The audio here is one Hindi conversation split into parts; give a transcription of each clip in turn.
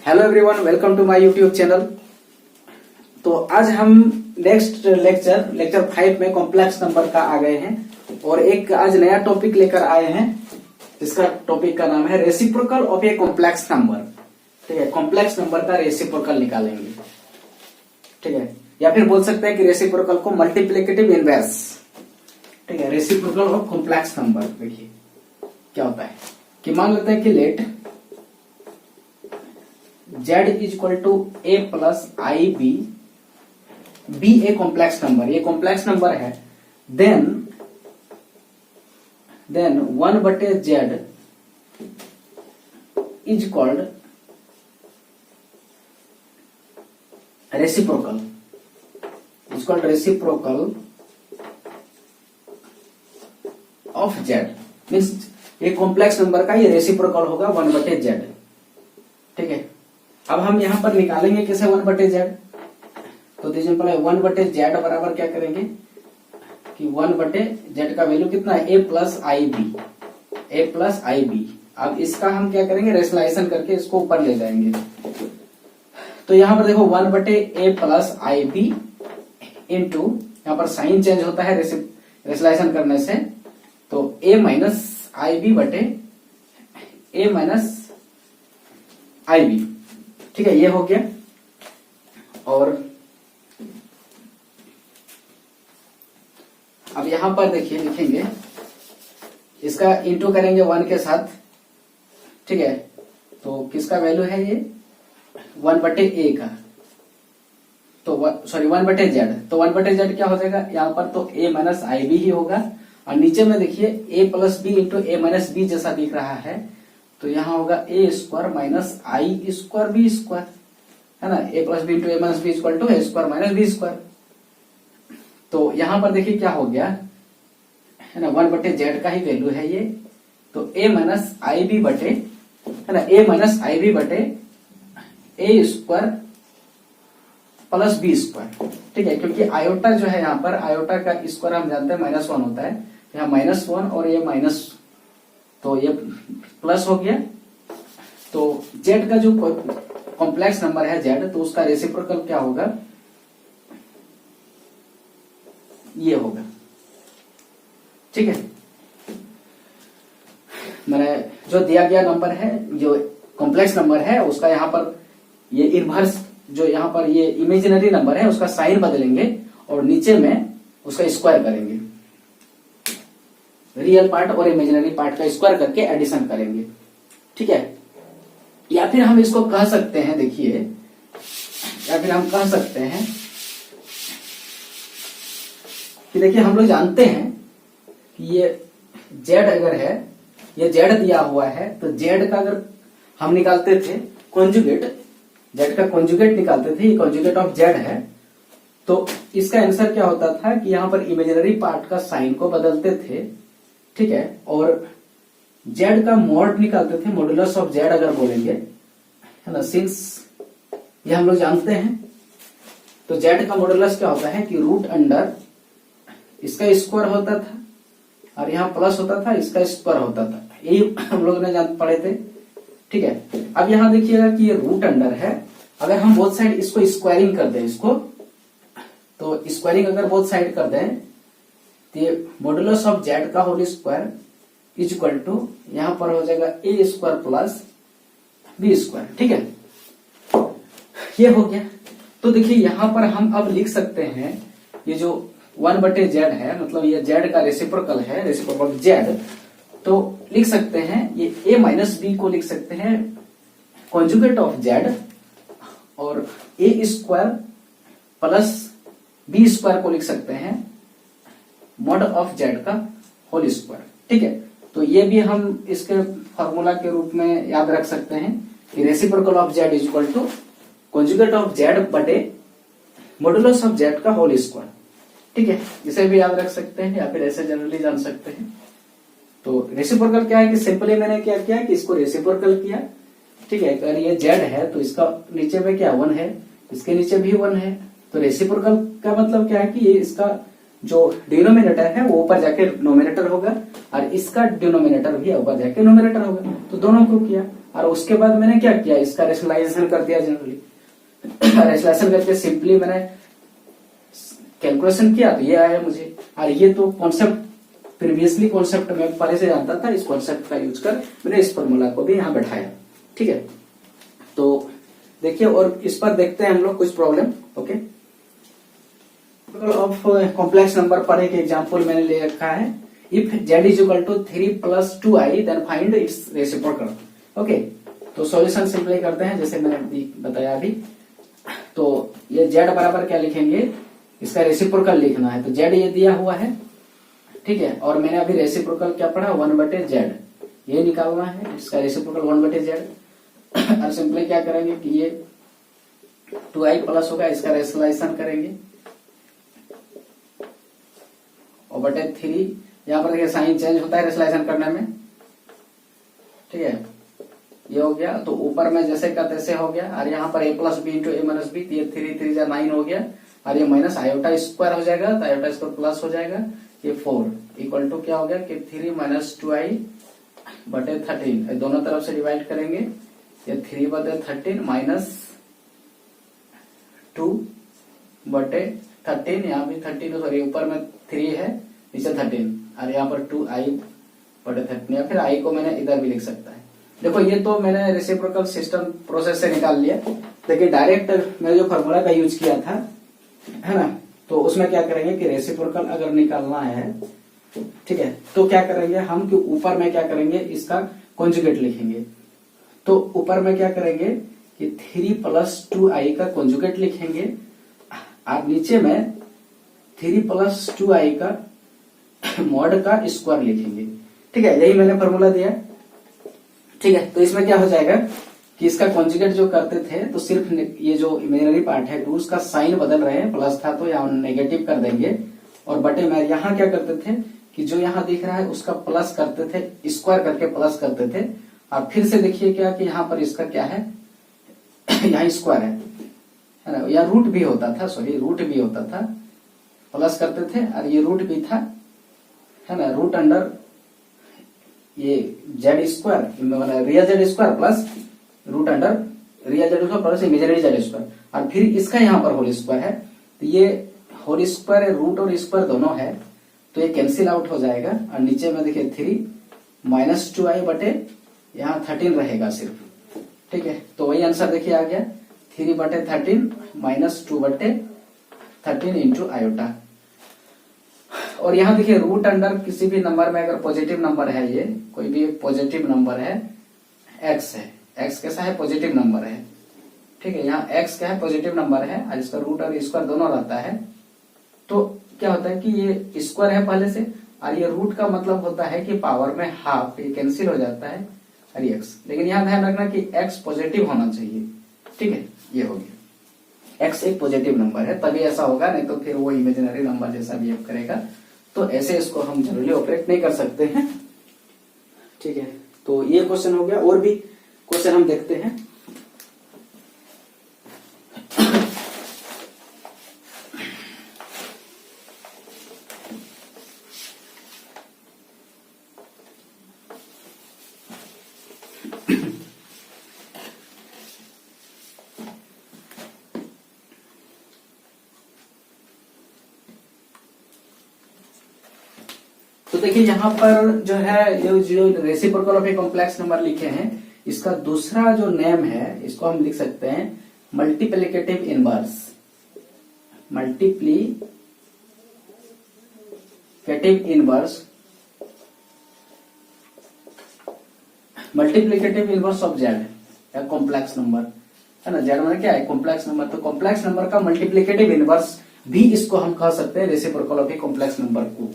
Hello everyone, welcome to my YouTube channel. तो आज हम नेक्स्ट लेक्चर 5 में कॉम्प्लेक्स नंबर का आ गए हैं और एक आज नया टॉपिक लेकर आए हैं जिसका टॉपिक का नाम है reciprocal of A complex number. ठीक है, कॉम्प्लेक्स नंबर का रेसिप्रोकल निकालेंगे। ठीक है, या फिर बोल सकते हैं कि रेसिप्रोकल को मल्टीप्लिकेटिव इनवर्स। ठीक है, रेसिप्रोकल ऑफ कॉम्प्लेक्स नंबर। देखिए क्या होता है कि मान लेते हैं कि let z is equal to a plus i B a complex number, ये कॉम्प्लेक्स नंबर है। Then 1/z is called reciprocal, is called reciprocal of z। Means ये कॉम्प्लेक्स नंबर का ये रेसिप्रोकल होगा 1/z। ठीक है, अब हम यहां पर निकालेंगे कैसे 1/z। तो सिंपल है, 1/z बराबर क्या करेंगे कि 1/z का वैल्यू कितना है a प्लस आई बी। अब इसका हम क्या करेंगे, रेशनलाइजेशन करके इसको ऊपर ले जाएंगे। तो यहां पर देखो 1/a plus i B into, यहां पर साइन चेंज होता है रेशनलाइजेशन करने से, तो a माइनस आई बी बटे a माइनस आई बी। ठीक है, ये हो गया। और अब यहां पर देखिए लिखेंगे, इसका इंटू करेंगे 1 के साथ। ठीक है, तो किसका वैल्यू है ये 1/a का, तो 1/z। तो 1/z क्या हो जाएगा यहां पर, तो a माइनस आई बी ही होगा। और नीचे में देखिए a plus B into a minus B जैसा दिख रहा है, तो यहां होगा a square minus i square B square, है ना। a plus B into a minus B equal to a square minus B square. तो यहां पर देखिए क्या हो गया, है ना, 1/z का ही वैल्यू है ये, तो a माइनस आई बी बटे, है ना, a माइनस आई बी बटे a square plus B square. ठीक है, क्योंकि आयोटा जो है यहाँ पर, आयोटा का स्क्वायर हम जानते हैं -1 होता है, यहाँ -1 और ये माइनस, तो ये प्लस हो गया। तो z का जो कॉम्प्लेक्स नंबर है z, तो उसका रेसिप्रोकल क्या होगा, ये होगा। ठीक है, मैंने जो दिया गया नंबर है, जो कॉम्प्लेक्स नंबर है, उसका यहां पर ये इनवर्स, जो यहां पर ये इमेजिनरी नंबर है उसका साइन बदलेंगे और नीचे में उसका स्क्वायर करेंगे, रियल पार्ट और इमेजिनरी पार्ट का स्क्वायर करके एडिशन करेंगे। ठीक है, या फिर हम इसको कह सकते हैं, देखिए, या फिर हम कह सकते हैं कि देखिए हम लोग जानते हैं कि ये z अगर है, ये z दिया हुआ है, तो z का अगर हम निकालते थे कॉन्जुगेट, z का कॉन्जुगेट निकालते थे, ये कॉन्जुगेट ऑफ z है, तो इसका आंसर क्या होता था कि यहां पर इमेजिनरी पार्ट का साइन को बदलते थे। ठीक है, और z का मॉड निकालते थे, मॉडुलस ऑफ z अगर बोलेंगे, है ना, सिंस ये हम लोग जानते हैं, तो z का मॉडुलस क्या होता है कि रूट अंडर इसका स्क्वायर होता था और यहाँ प्लस होता था, इसका स्क्वायर होता था, यही हम लोग ने जान पढ़े थे। ठीक है, अब यहां देखिएगा कि ये रूट अंडर है, अगर हम बोथ साइड इसको स्क्वायरिंग कर दें, इसको तो स्क्वायरिंग अगर बोथ साइड कर दें, तो ये मॉडुलस ऑफ z का whole square is equal to, यहां पर हो जाएगा a square plus B square. ठीक है, ये हो गया। तो देखिए यहां पर हम अब लिख सकते हैं, ये जो 1/z है, मतलब ये z का रेसिप्रोकल है, रेसिप्रोकल z, तो लिख सकते हैं ये a माइनस बी को लिख सकते हैं कॉन्जुगेट ऑफ z, और a square plus B square को लिख सकते हैं मॉड ऑफ z का होल स्क्वायर। ठीक है, तो ये भी हम इसके फॉर्मूला के रूप में याद रख सकते हैं कि reciprocal of z is equal to conjugate of z बटे मॉडुलस ऑफ z का होल स्क्वायर। ठीक है, इसे भी याद रख सकते हैं या फिर ऐसे जनरली जान सकते हैं। तो रेसिप्रोकल क्या है कि सिंपली मैंने क्या किया कि इसको रेसिप्रोकल किया। ठीक है, अगर ये z है तो इसका नीचे में क्या 1 है, इसके नीचे भी 1 है, तो रेसिप्रोकल का मतलब क्या है कि ये इसका जो डिनोमिनेटर है वो ऊपर जाके नोमिनेटर होगा और इसका डिनोमिनेटर भी ऊपर जाके नोमिनेटर होगा, तो दोनों को किया। और उसके बाद मैंने क्या किया, इसका रेशनलाइजेशन कर दिया जनरली। रेशनलाइजेशन करके सिंपली मैंने कैलकुलेशन किया तो ये आया मुझे। और ये तो कॉन्सेप्ट प्रीवियसली कॉन्सेप्ट में पहले से जानता था, इस कॉन्सेप्ट का यूज कर मैंने इस फॉर्मूला को भी यहाँ बैठाया। ठीक है, तो देखिए और इस पर देखते हैं हम लोग कुछ problem. Okay, of complex number पर एक एग्जांपल मैंने ले रखा है। If z is equal to 3 + 2i then find its reciprocal. Okay, तो सॉल्यूशन सिंपली करते हैं जैसे मैंने बताया अभी। तो ये z बराबर क्या लिखेंगे, इसका रेसिप्रोकल लिखना है। तो z ये दिया हुआ है, ठीक है, और मैंने अभी रेसिप्रोकल क्या पढ़ा, 1/z ये निकालना है, इसका रेसिप्रोकल 1/z। और सिंपली क्या करेंगे कि ये 2i प्लस होगा, इसका रेशनलाइजेशन करेंगे और बटे 3, यहाँ पर देखिए साइन चेंज होता है रेशनलाइजेशन करने में। ठीक है, ये हो गया, तो ऊपर में जैसे का तैसे हो गया। और यहाँ पर a + b × a - b, ये 3 3 जा 9 हो गया, और ये माइनस आयोटा स्क्वायर हो जाएगा, तो आयोटा स्क्वायर प्लस हो जाएगा। ये 4 इक्वल टू क्या हो गया कि 3 - 2i बटे 13, दोनों तरफ से डिवाइड करेंगे। ये 3/13 माइनस 2 बटे 13, यहाँ भी 13, सॉरी ऊपर में 3 है, नीचे 13, और यहाँ पर 2i बटे 13, या फिर i को मैंने इधर भी लिख सकता है। देखो ये तो मैंने रेसिप्रोकल सिस्टम प्रोसेस से निकाल लिया, लेकिन डायरेक्ट मैंने जो फॉर्मूला का यूज किया था, है ना, तो उसमें क्या करेंगे कि रेसिप्रोकल अगर निकालना है, ठीक है, तो क्या करेंगे हम कि ऊपर में क्या करेंगे, इसका कॉन्जुगेट लिखेंगे। तो ऊपर में क्या करेंगे कि 3 + 2i का कॉन्जुगेट लिखेंगे, और नीचे में 3 + 2i का मॉड का स्क्वायर लिखेंगे। ठीक है, यही मैंने फॉर्मूला दिया। ठीक है, तो इसमें क्या हो जाएगा कि इसका कॉन्जुगेट जो करते थे तो सिर्फ ये जो इमेजिनरी पार्ट है 2 उसका साइन बदल रहे हैं, प्लस था तो यहाँ नेगेटिव कर देंगे, और बटे में यहाँ क्या करते थे कि जो यहाँ दिख रहा है उसका प्लस करते थे, स्क्वायर करके प्लस करते थे। और फिर से देखिए क्या कि यहाँ पर इसका क्या है, यहाँ स्क्वायर है ना, या रूट भी होता था, सॉरी रूट भी होता था, प्लस करते थे, और ये रूट भी था, है ना, रूट अंडर ये z square, real z square plus root under real z square plus imaginary z square, और फिर इसका यहाँ पर होल स्क्वायर है। तो ये होल स्क्वायर रूट और स्क्वायर दोनों है, तो ये कैंसिल आउट हो जाएगा। और नीचे में देखिए 3 - 2i बटे यहाँ 13 रहेगा सिर्फ। ठीक है, तो वही आंसर देखिए आ गया, 3/13 माइनस 2/13 इंटू आयोटा। और यहाँ देखिए रूट अंडर किसी भी नंबर में अगर पॉजिटिव नंबर है, ये कोई भी एक पॉजिटिव नंबर है, एक्स है, एक्स कैसा है, पॉजिटिव नंबर है। ठीक है, यहाँ एक्स क्या है, पॉजिटिव नंबर है, और इसका रूट और स्क्वायर दोनों रहता है। तो क्या होता है कि ये स्क्वायर है पहले से, और ये रूट का मतलब होता है कि पावर में हाफ, ये कैंसिल हो जाता है, और एक्स। लेकिन यहाँ ध्यान रखना कि एक्स पॉजिटिव होना चाहिए। ठीक है, ये हो गया, एक्स एक पॉजिटिव नंबर है तभी ऐसा होगा, नहीं तो फिर वो इमेजिनरी नंबर जैसा बिहेव करेगा। तो ऐसे इसको हम जनरली ऑपरेट नहीं कर सकते हैं। ठीक है, तो ये क्वेश्चन हो गया, और भी क्वेश्चन हम देखते हैं। तो देखिए यहाँ पर जो है जो reciprocal of A complex number लिखे हैं, इसका दूसरा जो नेम है इसको हम लिख सकते हैं multiplicative inverse. Multiplicative inverse of Z या कॉम्प्लेक्स नंबर, है ना। जेड माने क्या है, कॉम्प्लेक्स नंबर। तो कॉम्प्लेक्स नंबर का मल्टीप्लिकेटिव इनवर्स भी इसको हम कह सकते हैं reciprocal of A complex number को।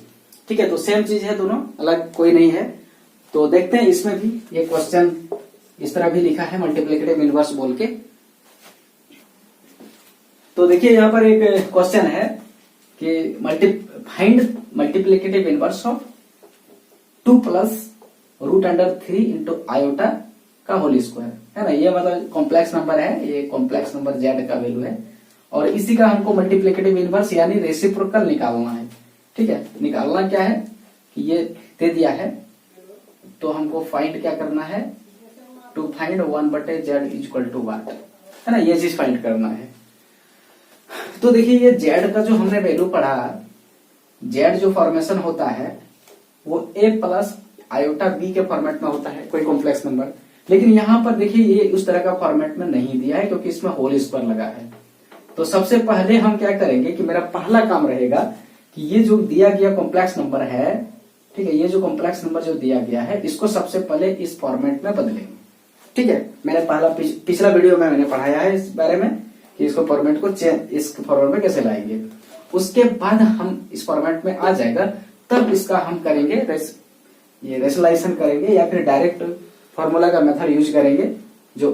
ठीक है, तो सेम चीज है, दोनों अलग कोई नहीं है। तो देखते हैं इसमें भी ये क्वेश्चन इस तरह भी लिखा है मल्टीप्लिकेटिव इनवर्स बोल के। तो देखिए यहाँ पर एक क्वेश्चन है कि find multiplicative inverse of 2 + √3 into iota का होल स्क्वायर, है ना। ये मतलब कॉम्प्लेक्स नंबर है, ये कॉम्प्लेक्स नंबर जेड का वैल्यू है, और इसी का हमको मल्टीप्लिकेटिव इनवर्स यानी रेसिप्रोकल निकालना है। ठीक है, निकालना क्या है कि ये दे दिया है, तो हमको फाइंड क्या करना है, 2 find 1/z is equal to what, है ना, ये चीज फाइंड करना है। तो देखिए ये z का जो हमने वैल्यू पढ़ा, z जो फॉर्मेशन होता है वो a प्लस आयोटा b के फॉर्मेट में होता है, कोई कॉम्प्लेक्स नंबर। लेकिन यहाँ पर देखिए ये उस तरह का फॉर्मेट में नहीं दिया है क्योंकि इसमें होल स्क्वायर लगा है। तो सबसे पहले हम क्या करेंगे कि मेरा पहला काम रहेगा कि ये जो दिया गया कॉम्प्लेक्स नंबर है, ठीक है, ये जो कॉम्प्लेक्स नंबर जो दिया गया है इसको सबसे पहले इस फॉर्मेट में बदलेंगे। ठीक है, मैंने पिछला वीडियो में मैंने पढ़ाया है इस बारे में कि इसको फॉर्मेट को इस फॉर्मेट में कैसे लाएंगे। उसके बाद हम इस फॉर्मेट में आ जाएगा, तब इसका हम करेंगे ये रेशनलाइजेशन करेंगे या फिर डायरेक्ट फॉर्मूला का मेथड यूज करेंगे जो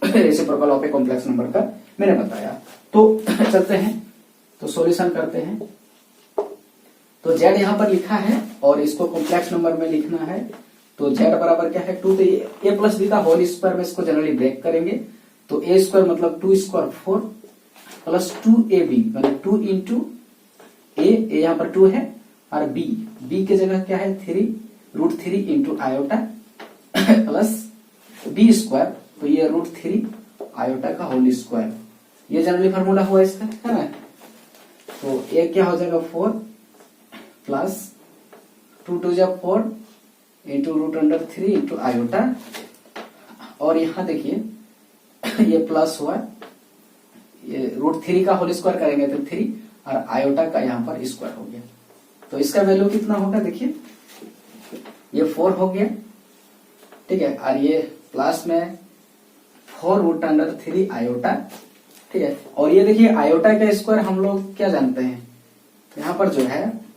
reciprocal of A complex number का मैंने बताया। तो चलते हैं, तो सॉल्यूशन करते हैं। तो z यहाँ पर लिखा है और इसको कॉम्प्लेक्स नंबर में लिखना है। तो z बराबर क्या है 2, तो a प्लस बी का होल स्क्वायर में इसको जनरली ब्रेक करेंगे। तो a स्क्वायर मतलब 2 स्क्वायर 4 प्लस 2ab मतलब 2 इंटू a यहाँ पर 2 है और b की जगह क्या है 3√3 into iota plus b square, तो ये √3 आयोटा का होल स्क्वायर, ये जनरली फॉर्मूला हुआ इसका, है ना। तो a क्या हो जाएगा 4 प्लस 2 2 4 इंटू √3 इंटू आयोटा, और यहाँ देखिए ये प्लस हुआ, ये √3 का होल स्क्वायर करेंगे तो 3 और आयोटा का यहाँ पर स्क्वायर हो गया। तो इसका वैल्यू कितना होगा देखिए, ये 4 हो गया, ठीक है, और ये प्लस में 4√3 आयोटा, ठीक है। और ये देखिए आयोटा का स्क्वायर हम लोग क्या जानते हैं, यहाँ पर जो है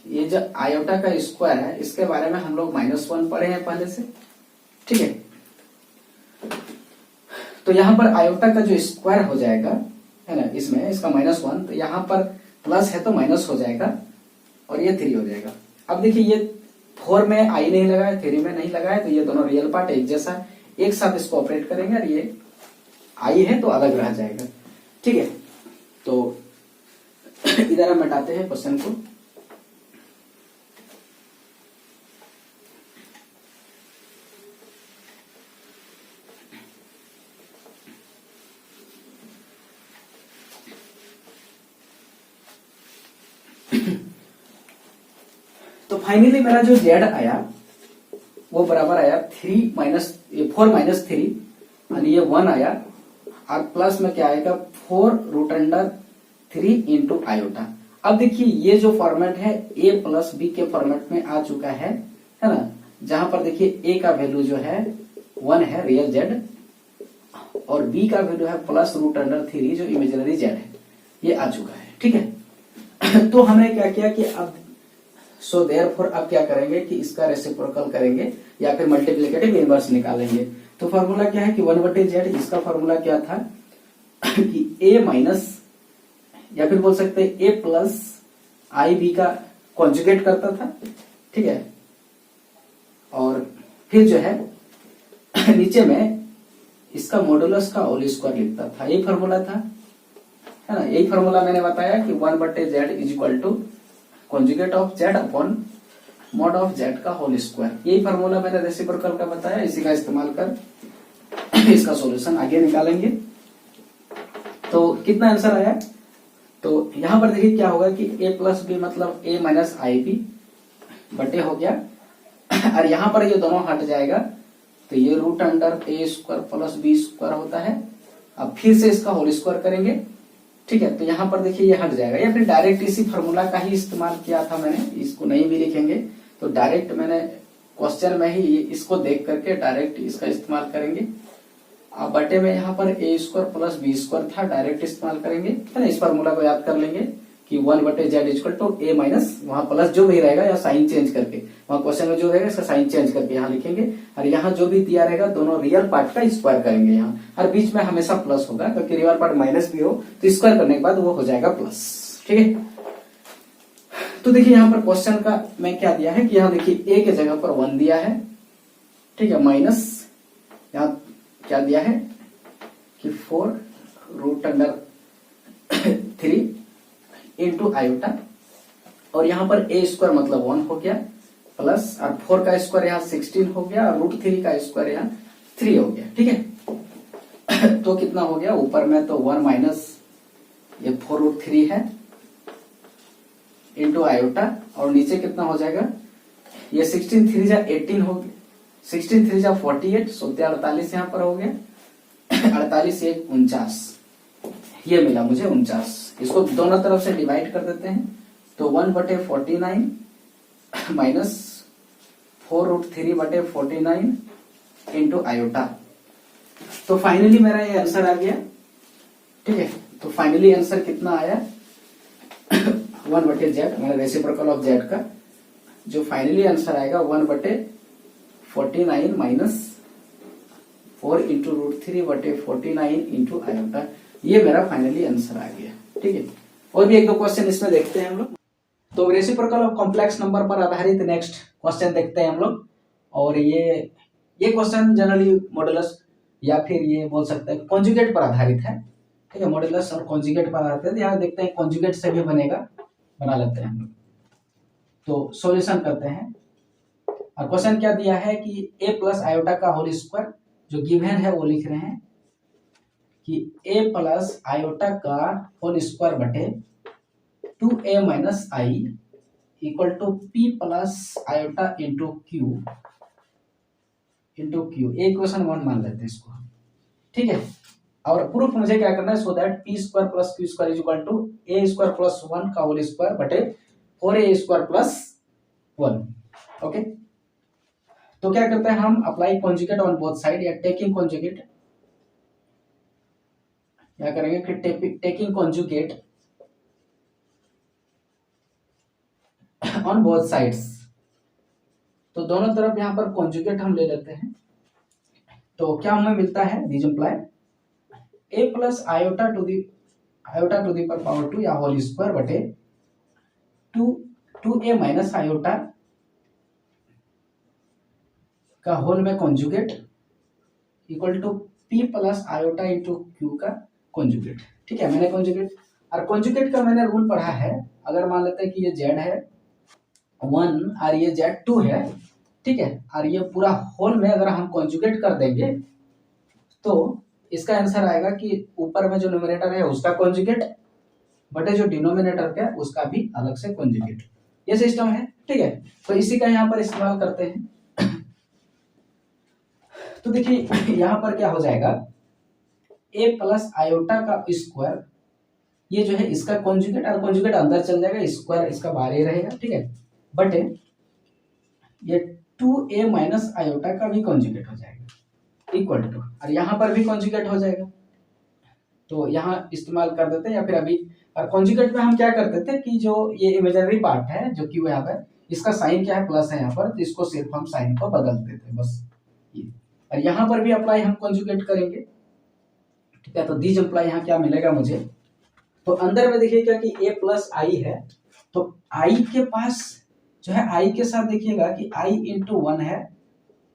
ये जो आयोटा का स्क्वायर है इसके बारे में हम लोग -1 पढ़े हैं पहले से, ठीक है। तो यहाँ पर आयोटा का जो स्क्वायर हो जाएगा, है ना, इसमें इसका -1, तो यहाँ पर प्लस है तो माइनस हो जाएगा और ये 3 हो जाएगा। अब देखिए ये 4 में आई नहीं लगा है, 3 में नहीं लगा है, तो ये दोनों रियल पार्ट एक जैसा एक साथ इसको ऑपरेट करेंगे और ये आई है तो अलग रह जाएगा, ठीक है। तो इधर हम हटाते हैं क्वेश्चन को। तो फाइनली मेरा जो z आया वो बराबर आया 4 - 3 और ये 1 आया, और प्लस में क्या आएगा 4√3 इंटू आयोटा। अब देखिए ये जो फॉर्मेट है a प्लस बी के फॉर्मेट में आ चुका है ना, जहां पर देखिए a का वैल्यू जो है 1 है रियल z और b का वैल्यू है +√3 जो इमेजिनरी z है, ये आ चुका है, ठीक है। तो हमने क्या किया कि अब सो देयरफॉर अब क्या करेंगे कि इसका रेसिप्रोकल करेंगे या फिर मल्टीप्लिकेटिव इनवर्स निकालेंगे। तो फॉर्मूला क्या है कि 1/z, इसका फॉर्मूला क्या था कि a माइनस या फिर बोल सकते हैं a प्लस आई बी का कॉन्जुगेट करता था, ठीक है। और फिर जो है नीचे में इसका मॉडुलस का होल स्क्वायर लिखता था, यही फॉर्मूला था, है ना। यही फॉर्मूला मैंने बताया कि 1/z is equal to conjugate of z upon mod of z का होल स्क्वायर, यही फॉर्मूला मैंने रेसिप्रोकल का बताया। इसी का इस्तेमाल कर इसका सॉल्यूशन आगे निकालेंगे। तो कितना आंसर आया, तो यहां पर देखिए क्या होगा कि a प्लस बी मतलब a माइनस आई बी बटे हो गया, और यहां पर ये दोनों हट जाएगा तो ये √a² प्लस b स्क्वायर होता है। अब फिर से इसका होल स्क्वायर करेंगे, ठीक है। तो यहाँ पर देखिए ये हट जाएगा, या फिर डायरेक्ट इसी फॉर्मूला का ही इस्तेमाल किया था मैंने, इसको नहीं भी लिखेंगे तो डायरेक्ट मैंने क्वेश्चन में ही इसको देख करके डायरेक्ट इसका इस्तेमाल करेंगे। अब बटे में यहाँ पर a² प्लस b² था, डायरेक्ट इस्तेमाल करेंगे, है ना। इस फॉर्मूला को याद कर लेंगे कि 1/z equal to a minus वहां प्लस जो भी रहेगा या साइन चेंज करके, वहां क्वेश्चन में जो रहेगा इसका साइन चेंज करके यहाँ लिखेंगे, और यहाँ जो भी दिया रहेगा दोनों रियल पार्ट का स्क्वायर करेंगे यहाँ, और बीच में हमेशा प्लस होगा क्योंकि रियल पार्ट माइनस भी हो तो स्क्वायर करने के बाद वो हो जाएगा प्लस, ठीक है। तो देखिए यहाँ पर क्वेश्चन का मैं क्या दिया है कि यहाँ देखिए a के जगह पर 1 दिया है, ठीक है, माइनस यहाँ क्या दिया है कि 4√3 इंटू आयोटा, और यहाँ पर a² मतलब 1 हो गया प्लस और 4 का स्क्वायर यहाँ 16 हो गया और √3 का स्क्वायर यहाँ 3 हो गया। ठीक है तो कितना हो गया ऊपर में तो 1 माइनस ये 4√3 है इंटू आयोटा और नीचे कितना हो जाएगा ये 16 3 जा 18 हो गया 16 3 जा 48 सोते 48 यहाँ पर हो गया 48 1 49 ये मिला मुझे 49। इसको दोनों तरफ से डिवाइड कर देते हैं तो 1/49 माइनस 4√3/49 इंटू आयोटा। तो फाइनली मेरा ये आंसर आ गया। ठीक है तो फाइनली आंसर कितना आया 1/z मतलब रेसिप्रोकल ऑफ z का जो फाइनली आंसर आएगा 1/49 माइनस 4 इंटू √3/49 इंटू आयोटा। ये मेरा फाइनली आंसर आ गया। ठीक है और भी एक दो क्वेश्चन इसमें देखते हैं हम लोग। तो रेसिप्रोकल ऑफ कॉम्प्लेक्स नंबर पर आधारित नेक्स्ट क्वेश्चन देखते हैं हम लोग। और ये क्वेश्चन जनरली मॉडुलस या फिर ये बोल सकते हैं कॉन्जुगेट पर आधारित है। ठीक है मॉडुलस और कॉन्जुगेट पर आधारित है। यहाँ देखते हैं कॉन्जुगेट से भी बनेगा, बना लेते हैं हम लोग। तो सॉल्यूशन करते हैं और क्वेश्चन क्या दिया है कि a प्लस आयोटा का होल स्क्वायर जो गिवन है वो लिख रहे हैं कि a प्लस आयोटा का होल स्क्वायर बटे 2a minus i equal to p plus iota into q एक क्वेश्चन 1 मान लेते हैं इसको। ठीक है और प्रूफ मुझे क्या करना है so that p square plus q square is equal to a square plus 1 का होल स्क्वायर बटे 4a स्क्वायर प्लस 1। ओके तो क्या करते हैं हम apply conjugate on both side या टेकिंग कॉन्जुगेट क्या करेंगे कि taking conjugate on both sides. तो दोनों तरफ यहां पर कॉन्जुगेट हम ले लेते हैं तो क्या हमें मिलता है this imply a plus iota to the power 2 या होल स्क्वायर बटे 2a माइनस आयोटा का होल में conjugate equal to p plus iota into q का कॉन्जुगेट। ठीक है मैंने कॉन्जुगेट और कॉन्जुगेट का मैंने रूल पढ़ा है। अगर मान लेते हैं कि ये z है 1 और ये z 2 है। ठीक है और ये पूरा होल में अगर हम कॉन्जुगेट कर देंगे तो इसका आंसर आएगा कि ऊपर में जो न्यूमरेटर है उसका कॉन्जुगेट बटे जो डिनोमिनेटर का है उसका भी अलग से कॉन्जुगेट। ये सिस्टम है। ठीक है तो इसी का यहाँ पर इस्तेमाल करते हैं। तो देखिए यहाँ पर क्या हो जाएगा a प्लस आयोटा का स्क्वायर ये जो है इसका कॉन्जुगेट और कॉन्जुगेट अंदर चल जाएगा स्क्वायर इसका बाहर ही रहेगा। ठीक है बटे ये 2a माइनस आयोटा का भी कॉन्जुगेट हो जाएगा इक्वल टू और यहाँ पर भी कॉन्जुगेट हो जाएगा। तो यहाँ इस्तेमाल कर देते हैं या फिर अभी और कॉन्जुगेट में हम क्या करते थे कि जो ये इमेजिनरी पार्ट है जो कि यहाँ पर इसका साइन क्या है प्लस है यहाँ पर तो इसको सिर्फ हम साइन को बदलते थे बस ये। और यहाँ पर भी अप्लाई हम कॉन्जुगेट करेंगे। ठीक है तो दिस अप्लाई यहाँ क्या मिलेगा मुझे तो अंदर में देखिएगा कि a प्लस आई है तो i के पास जो है i के साथ देखिएगा कि i इंटू 1 है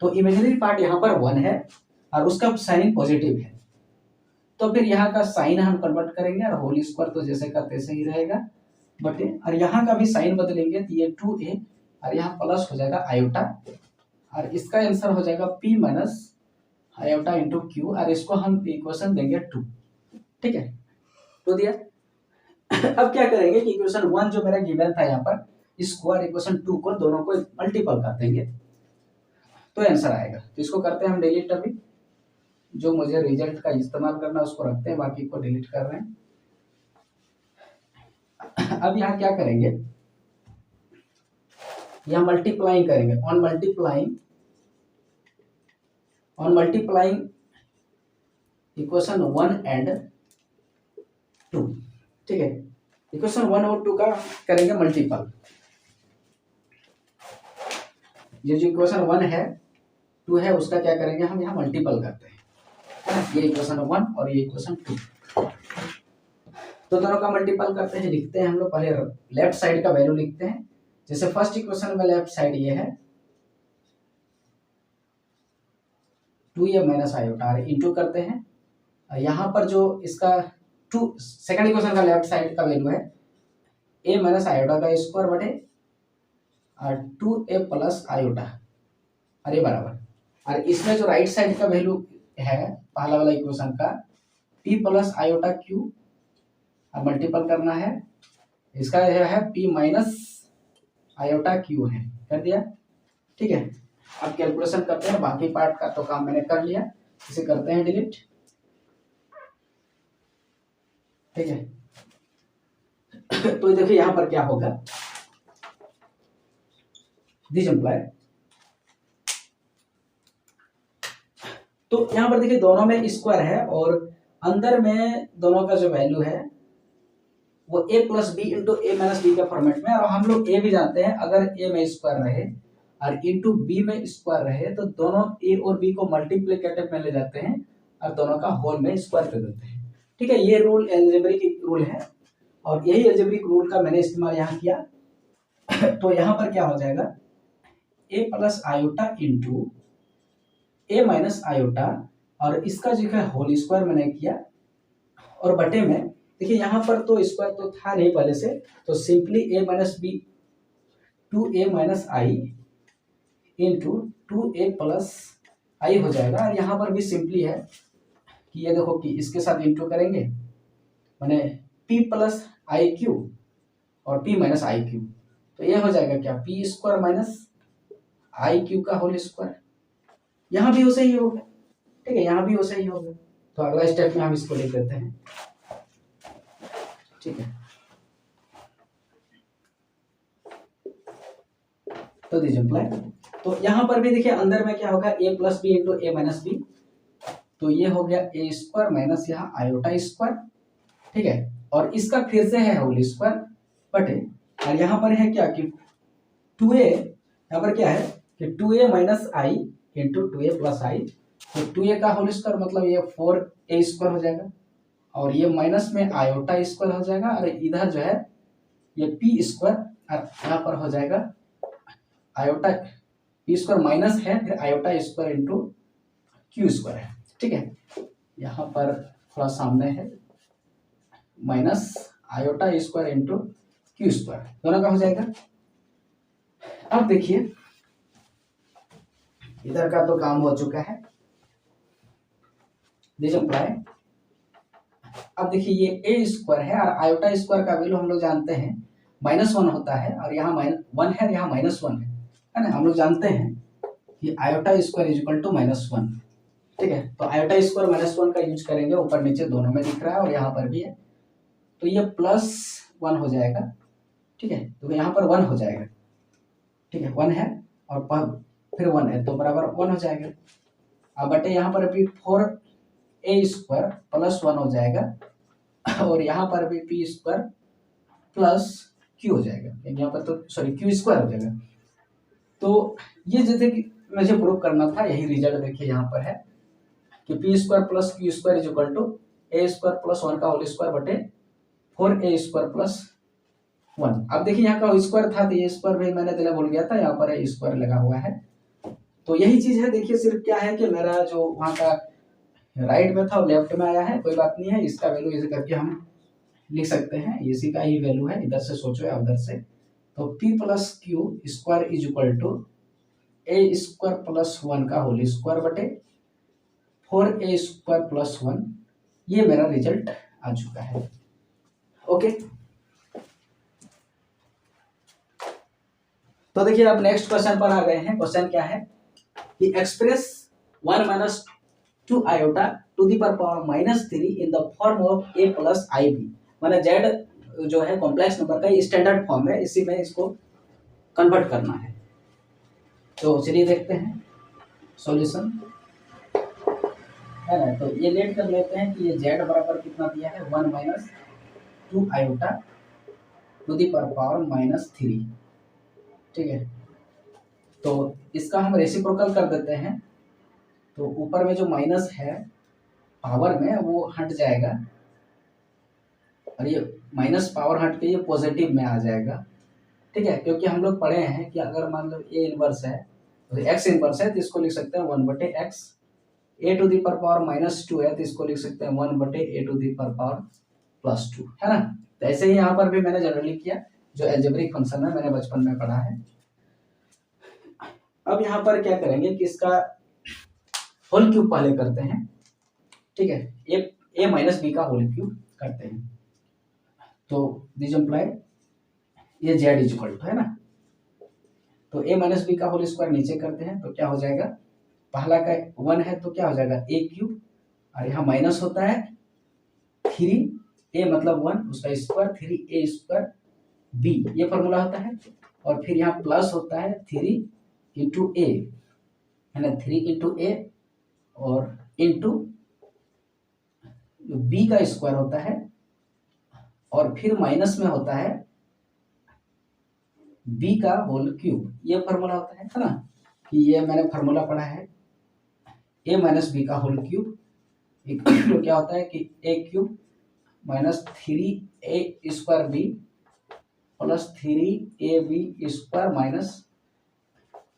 तो इमेजिनरी पार्ट यहाँ पर 1 है और उसका साइन पॉजिटिव है तो फिर यहाँ का साइन हम कन्वर्ट करेंगे और होल स्क्वायर तो जैसे का तैसे ही रहेगा बटे और यहाँ का भी साइन बदलेंगे तो ये 2a और यहाँ प्लस हो जाएगा आयोटा और इसका आंसर हो जाएगा p minus iota into Q और इसको हम इक्वेशन देंगे 2। ठीक है तो दिया। अब क्या करेंगे कि इक्वेशन 1 जो मेरा गिवन था यहाँ पर इसको और इक्वेशन 2 को दोनों को मल्टीपल कर देंगे तो आंसर आएगा। तो इसको करते हैं हम डिलीट। अभी जो मुझे रिजल्ट का इस्तेमाल करना है उसको रखते हैं बाकी को डिलीट कर रहे हैं। अब यहाँ क्या करेंगे यहाँ मल्टीप्लाइंग करेंगे ऑन मल्टीप्लाइंग इक्वेशन 1 एंड 2। ठीक है इक्वेशन 1 और 2 का करेंगे मल्टीपल। ये जो इक्वेशन 1 है 2 है उसका क्या करेंगे हम यहाँ मल्टीपल करते हैं ये इक्वेशन 1 और ये इक्वेशन 2 तो दोनों का मल्टीपल करते हैं। लिखते हैं हम लोग पहले लेफ्ट साइड का वैल्यू लिखते हैं। जैसे फर्स्ट इक्वेशन में लेफ्ट साइड ये है 2a माइनस आयोटा इंटू करते हैं। यहाँ पर जो इसका 2 सेकंड इक्वेशन का लेफ्ट साइड का वैल्यू है a माइनस आयोटा का स्क्वायर बटे और 2a प्लस आयोटा अरे बराबर, और इसमें जो राइट साइड का वैल्यू है पहला वाला इक्वेशन का p प्लस आयोटा क्यू, अब मल्टीपल करना है, इसका जो है p माइनस आयोटा क्यू है, कर दिया। ठीक है, अब कैलकुलेशन करते हैं, बाकी पार्ट का तो काम मैंने कर लिया, इसे करते हैं डिलीट। ठीक है तो देखिए यहां पर क्या होगा, दिस इम्प्लाई, तो यहां पर देखिए दोनों में स्क्वायर है और अंदर में दोनों का जो वैल्यू है वो a plus B into A minus B के फॉर्मेट में, और हम लोग a भी जानते हैं अगर a में स्क्वायर रहे और इंटू बी में स्क्वायर रहे तो दोनों a और b को मल्टीप्लिकेटिव में ले जाते हैं और दोनों का होल में स्क्वायर कर देते हैं। ठीक है, ये रूल एल्जेब्रिक रूल है और यही एल्जेब्रिक रूल का मैंने इस्तेमाल यहाँ किया। तो यहाँ पर क्या हो जाएगा, a plus iota into A minus iota, और इसका जो है होल स्क्वायर मैंने किया, और बटे में देखिए यहाँ पर तो स्क्वायर तो था नहीं पहले से, तो simply a minus B 2a minus i into 2a plus i हो जाएगा, और यहाँ पर भी सिंपली है कि ये देखो कि इसके साथ इंटू करेंगे मैंने p प्लस आई क्यू और p माइनस आई क्यू, तो ये हो जाएगा क्या, p square minus I Q का होल स्क्वायर, यहाँ भी वैसे ही होगा। ठीक है, यहाँ भी वैसे ही होगा, तो अगला स्टेप में हम इसको लिख देते हैं। ठीक है, तो दीजिए अप्लाई, तो यहाँ पर भी देखिए अंदर में क्या होगा, a plus B into A minus B, तो ये हो गया a स्क्वायर माइनस यहाँ आयोटा स्क्वायर। ठीक है, और इसका फिर से है होल स्क्वायर बटे, और यहाँ पर है क्या कि 2a, यहाँ पर क्या है कि 2a minus i into 2a plus आई, तो 2a का होल स्क्वायर मतलब ये 4a स्क्वायर हो जाएगा, और ये माइनस में आयोटा स्क्वायर हो जाएगा, और इधर जो है ये p स्क्वायर, और यहाँ पर हो जाएगा आयोटा p स्क्वायर माइनस है फिर iota square into Q square है। ठीक है, यहाँ पर थोड़ा सामने है minus iota square into Q square, दोनों का हो जाएगा। अब देखिए इधर का तो काम हो चुका है, दीजिए अप्लाई। अब देखिए ये a स्क्वायर है और आयोटा स्क्वायर का वैल्यू हम लोग जानते हैं -1 होता है, और यहाँ -1 है, यहाँ -1 है ना, हम लोग जानते हैं कि iota square is equal to -1। ठीक है, तो आयोटा स्क्वायर -1 का यूज करेंगे, ऊपर नीचे दोनों में दिख रहा है और यहाँ पर भी है, तो ये +1 हो जाएगा। ठीक है, तो यहाँ पर 1 हो जाएगा। ठीक है, 1 है और फिर 1 है, तो बराबर 1 हो जाएगा। अब बटे यहाँ पर भी 4a स्क्वायर प्लस 1 हो जाएगा, और यहाँ पर भी p स्क्वायर प्लस q हो जाएगा, यहाँ पर तो सॉरी q स्क्वायर हो जाएगा। तो ये जैसे कि मुझे प्रूव करना था, यही रिजल्ट देखिए यहाँ पर है कि p square plus q square is equal to a square plus 1 का होल स्क्वायर बटे 4a स्क्वायर प्लस 1। अब देखिए यहाँ का स्क्वायर था तो ये स्क्वायर भी मैंने दिला भूल गया था, यहाँ पर स्क्वायर लगा हुआ है, तो यही चीज है। देखिए सिर्फ क्या है कि मेरा जो वहाँ का राइट में था वो लेफ्ट में आया है, कोई बात नहीं है, इसका वैल्यू इसे करके हम लिख सकते हैं, इसी का ही वैल्यू है, इधर से सोचो या उधर से, तो p plus q square is equal to a square plus 1 का होल स्क्वायर बटे 4a स्क्वायर प्लस 1, ये मेरा रिजल्ट आ चुका है। ओके, तो देखिए अब नेक्स्ट क्वेश्चन पर आ गए हैं। क्वेश्चन क्या है कि express 1 minus 2 iota to the power -3 in the form of a plus i B, माना z जो है कॉम्प्लेक्स नंबर का स्टैंडर्ड फॉर्म है, इसी में इसको कन्वर्ट करना है। तो चलिए देखते हैं सॉल्यूशन है ना, तो ये लेट कर लेते हैं कि ये z बराबर कितना दिया है, 1 minus 2 iota to the power -3। ठीक है, तो इसका हम रेसिप्रोकल कर देते हैं, तो ऊपर में जो माइनस है पावर में वो हट जाएगा, और ये माइनस पावर हट के ये पॉजिटिव में आ जाएगा। ठीक है, क्योंकि हम लोग पढ़े हैं कि अगर मान लो a इनवर्स है तो x इनवर्स है, तो इसको लिख सकते हैं 1 बटे x, a to the power -2 है तो इसको लिख सकते हैं 1 बटे a टू दी पावर +2, है ना। तो ऐसे ही यहाँ पर भी मैंने जनरली किया, जो एल्जेब्रिक फंक्शन है मैंने बचपन में पढ़ा है। अब यहाँ पर क्या करेंगे कि इसका होल क्यूब पहले करते हैं, ठीक है। ए माइनस बी का होल क्यूब करते हैं, तो दिस इम्प्लाई ये जेड इज इक्वल टू, है ना, तो ए माइनस बी का होल स्क्वायर नीचे करते हैं तो क्या हो जाएगा, पहला का 1 है तो क्या हो जाएगा ए क्यूब, और यहाँ माइनस होता है 3, ए मतलब 1 उसका स्क्वायर 3a स्क्वायर बी, ये फॉर्मूला होता है, और फिर यहाँ प्लस होता है 3 इंटू ए, है ना, 3 इंटू ए और इंटू बी का स्क्वायर होता है, और फिर माइनस में होता है बी का होल क्यूब, ये फॉर्मूला होता है ना, कि ये मैंने फॉर्मूला पढ़ा है, ए माइनस बी का होल क्यूब तो क्या होता है कि A cube minus 3a square B plus 3ab square minus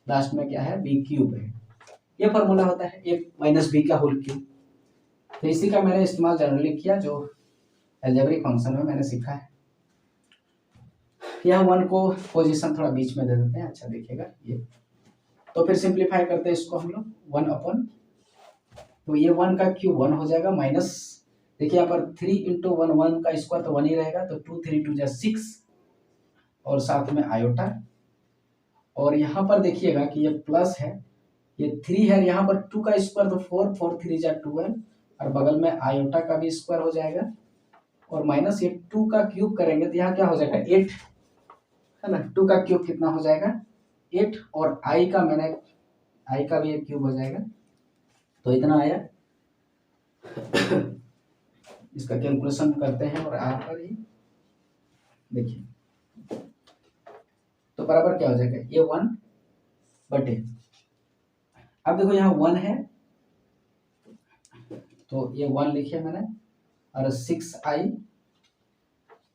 last में क्या है बी क्यूब है, ये फॉर्मूला होता है ए माइनस बी का होल क्यूब। तो इसी का मैंने इस्तेमाल जनरली किया जो अलजेब्रिक फंक्शन में मैंने सीखा है। यह 1 को पोजीशन थोड़ा बीच में दे देते हैं, अच्छा दिखेगा ये। तो फिर सिंप्लीफाई करते हैं इसको हम लोग 1 अपॉन, तो ये 1 का क्यूब 1 हो जाएगा, माइनस देखिए यहाँ पर 3 इंटू 1 1 का स्क्वायर तो 1 ही रहेगा, तो 2 3 2 6 और साथ में आयोटा, और यहाँ पर देखिएगा कि ये प्लस है, ये 3 है, यहाँ पर 2 का स्क्वायर तो 4 4 3 12, और बगल में आयोटा का भी स्क्वायर हो जाएगा, और माइनस ये 2 का क्यूब करेंगे तो यहाँ क्या हो जाएगा 8, है ना, 2 का क्यूब कितना हो जाएगा 8, और आई का भी एक क्यूब हो जाएगा, तो इतना आया। इसका कैलकुलेशन करते हैं और आर पर ही देखिए, तो बराबर क्या हो जाएगा ये 1 बटे, अब देखो यहाँ 1 है तो ये 1 लिखे मैंने, और 6i,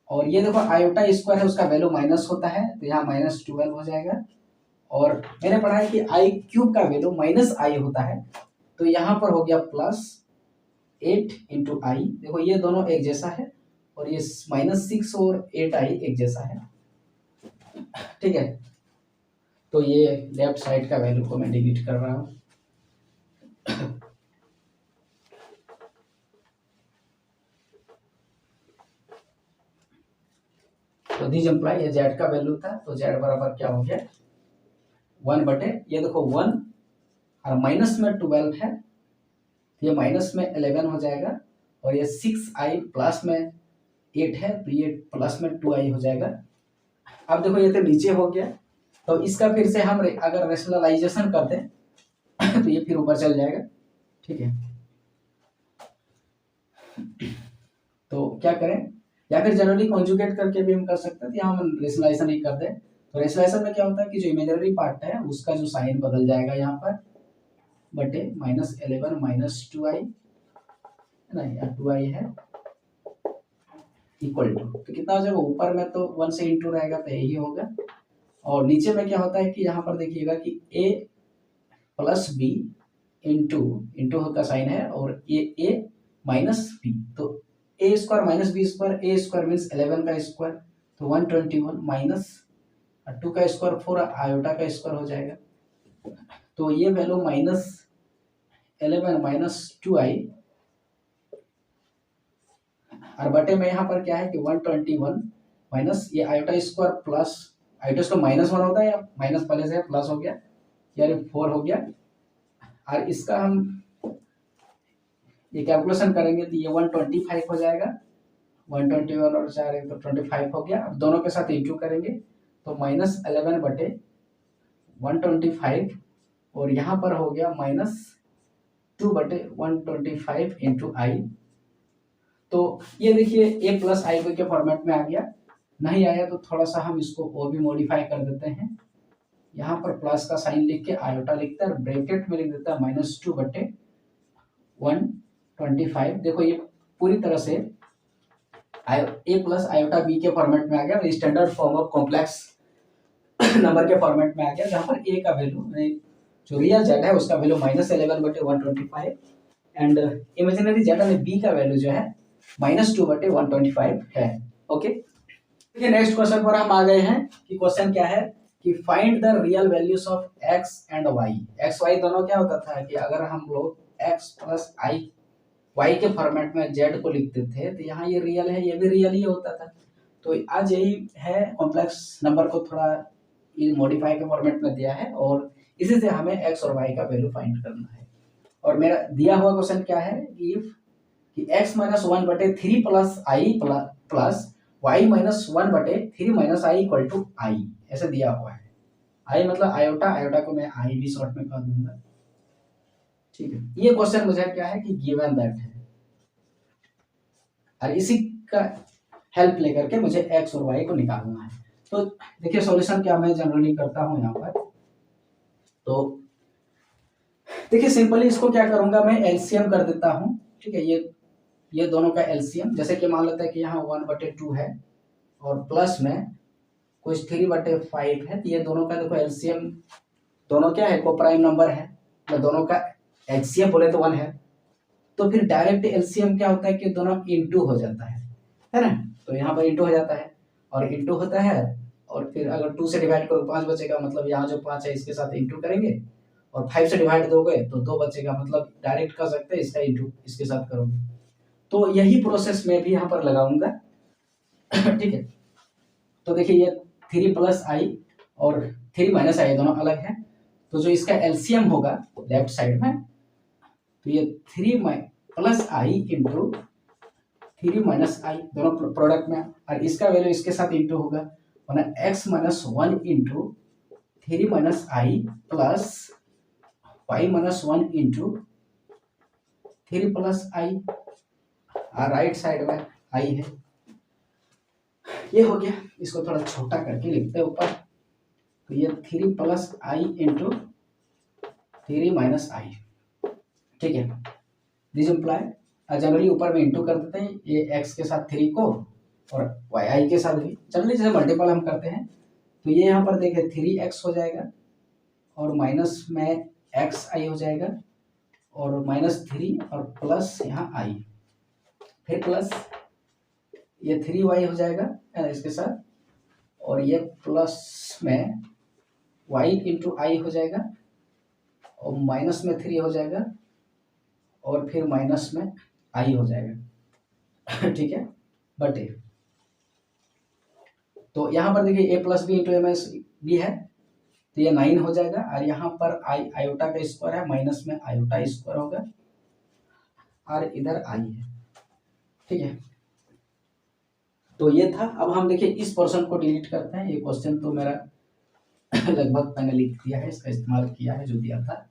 और ये देखो आयोटा स्क्वायर है उसका वैल्यू माइनस होता है तो यहाँ -12 हो जाएगा, और मैंने पढ़ा है कि आई क्यूब का वैल्यू -i होता है, तो यहाँ पर हो गया +8 इंटू आई, देखो ये दोनों एक जैसा है, और ये -6 और 8i एक जैसा है, ठीक है। तो ये लेफ्ट साइड का वैल्यू को मैं डिलीट कर रहा हूँ। तो दिस इम्प्लाई ये जेड का वैल्यू था, तो जेड बराबर क्या हो गया 1 बटे, ये देखो 1 और माइनस में 12 है, ये माइनस में 11 हो जाएगा, और ये 6i प्लस में 8 है तो ये प्लस में 2i हो जाएगा। अब देखो ये तो नीचे हो गया, तो इसका फिर से हम अगर रेशनलाइजेशन कर दें तो ये फिर ऊपर चल जाएगा, ठीक है। तो क्या करें, या फिर जनरली कॉन्जुगेट करके भी हम कर सकते हैं, तो यहाँ हम रेशनलाइजेशन ही कर दें। तो रेशनलाइजेशन में क्या होता है कि जो इमेजिनरी पार्ट है उसका जो साइन बदल जाएगा यहाँ पर, बटे -11 -2i, है ना, या 2i है इक्वल टू, तो कितना हो जाएगा, ऊपर में तो 1 से इंटू रहेगा तो यही होगा, और नीचे में क्या होता है कि यहाँ पर देखिएगा कि a प्लस बी इंटू का साइन है, और ये a माइनस बी, तो a square minus B square, a square means 11 का स्क्वायर, तो 121 माइनस 2 का स्क्वायर 4 आयोटा का स्क्वायर हो जाएगा, तो ये वैल्यू -11 -2i, और बटे में यहाँ पर क्या है कि 121 माइनस ये iota square plus iota square -1 होता है, या माइनस पहले से प्लस हो गया, यानी 4 हो गया, और इसका हम ये कैलकुलेशन करेंगे तो ये 125 हो जाएगा, 121 और 4 तो 25 हो गया, अब दोनों के साथ इंटू करेंगे तो -11 बटे 125, और यहाँ पर हो गया -2 बटे 125 इंटू आई। तो ये देखिए a प्लस आई के फॉर्मेट में आ गया, नहीं आया तो थोड़ा सा हम इसको और भी मॉडिफाई कर देते हैं, यहाँ पर प्लस का साइन लिख के आयोटा लिखते हैं, और ब्रैकेट में लिख देता है -2 बटे 125। देखो ये पूरी तरह से a प्लस आयोटा बी के फॉर्मेट में आ गया, standard form of complex number के फॉर्मेट में आ गया, जहाँ पर a का वैल्यू जो रियल जेड है उसका वैल्यू -11 बटे 125, एंड इमेजिनरी जेड में b का वैल्यू जो है -2 बटे 125 है। ओके, देखिए नेक्स्ट क्वेश्चन पर हम आ गए हैं कि क्वेश्चन क्या है कि find the real values of x and y. X y दोनों क्या होता था कि अगर हम लोग एक्स प्लस आई वाई के फॉर्मेट में जेड को लिखते थे तो यहाँ ये रियल है, ये भी रियल ही होता था। तो आज यही है, कॉम्प्लेक्स नंबर को थोड़ा ये मॉडिफाई के फॉर्मेट में दिया है और इसी से हमें एक्स और वाई का वैल्यू फाइंड करना है। और मेरा दिया हुआ क्वेश्चन क्या है, इफ कि x माइनस वन बटे three plus i plus y minus one बटे three minus i equal to i, ऐसे दिया हुआ है। आई मतलब आयोटा, आयोटा को मैं आई भी शॉर्ट में कह दूंगा, ठीक है। ये क्वेश्चन मुझे क्या है कि गिवन दैट है और इसी का हेल्प लेकर के मुझे एक्स और वाई को निकालना है। तो देखिए सॉल्यूशन क्या मैं जनरली करता हूं यहाँ पर। तो देखिए सिंपली इसको क्या करूंगा, मैं एलसीएम कर देता हूं, ठीक है। ये दोनों का एलसीएम, जैसे कि मान लेते हैं कि यहाँ 1/2 है और प्लस में कुछ 3/5 है, तो ये दोनों का देखो एलसीएम, दोनों क्या है, को प्राइम नंबर है, तो दोनों का एचसीएफ बोले तो 1 है। तो फिर डायरेक्ट एलसीएम क्या होता है कि दोनों इंटू हो जाता है ना। तो यहाँ पर इंटू हो जाता है और इंटू होता है और फिर अगर 2 से डिवाइड करो 5 बचेगा, मतलब यहाँ जो 5 है इसके साथ इंटू करेंगे और 5 से डिवाइड दोगे तो 2 बचेगा, मतलब डायरेक्ट कर सकते हैं इसका इंटू इसके साथ करोगे। तो यही प्रोसेस मैं भी यहाँ पर लगाऊंगा, ठीक है। तो देखिए ये 3 प्लस आई और 3 माइनस आई दोनों अलग है, तो जो इसका एलसीएम होगा लेफ्ट साइड में, तो ये 3 प्लस आई इंटू 3 माइनस आई दोनों प्रोडक्ट में, और इसका वैल्यू इसके साथ इंटू होगा, वरना x minus one into 3 minus i plus y minus one into 3 plus i, और राइट साइड में आई है। ये हो गया, इसको थोड़ा छोटा करके लिखते हैं ऊपर, तो ये 3 प्लस आई इंटू 3 माइनस आई, ठीक है। दिस इम्प्लाई जनरली ऊपर में इंटू कर देते हैं, ये x के साथ 3 को और y के साथ भी जनरली जैसे मल्टीपल हम करते हैं, तो ये यहाँ पर देखिए 3x हो जाएगा और माइनस में xi हो जाएगा और -3 और प्लस यहाँ i, फिर प्लस ये 3y हो जाएगा इसके साथ और ये प्लस में y इंटू आई हो जाएगा और माइनस में 3 हो जाएगा और फिर माइनस में आई हो जाएगा, ठीक है, बटे। तो यहाँ पर देखिए a plus B into M S B है, तो ये 9 हो जाएगा और यहाँ पर आई आयोटा का स्क्वायर है, माइनस में आयोटा स्क्वायर होगा और इधर आई है, ठीक है। तो ये था। अब हम देखिए इस पोर्शन को डिलीट करते हैं। ये क्वेश्चन तो मेरा लगभग मैंने लिख दिया है, इसका इस्तेमाल किया है जो दिया था,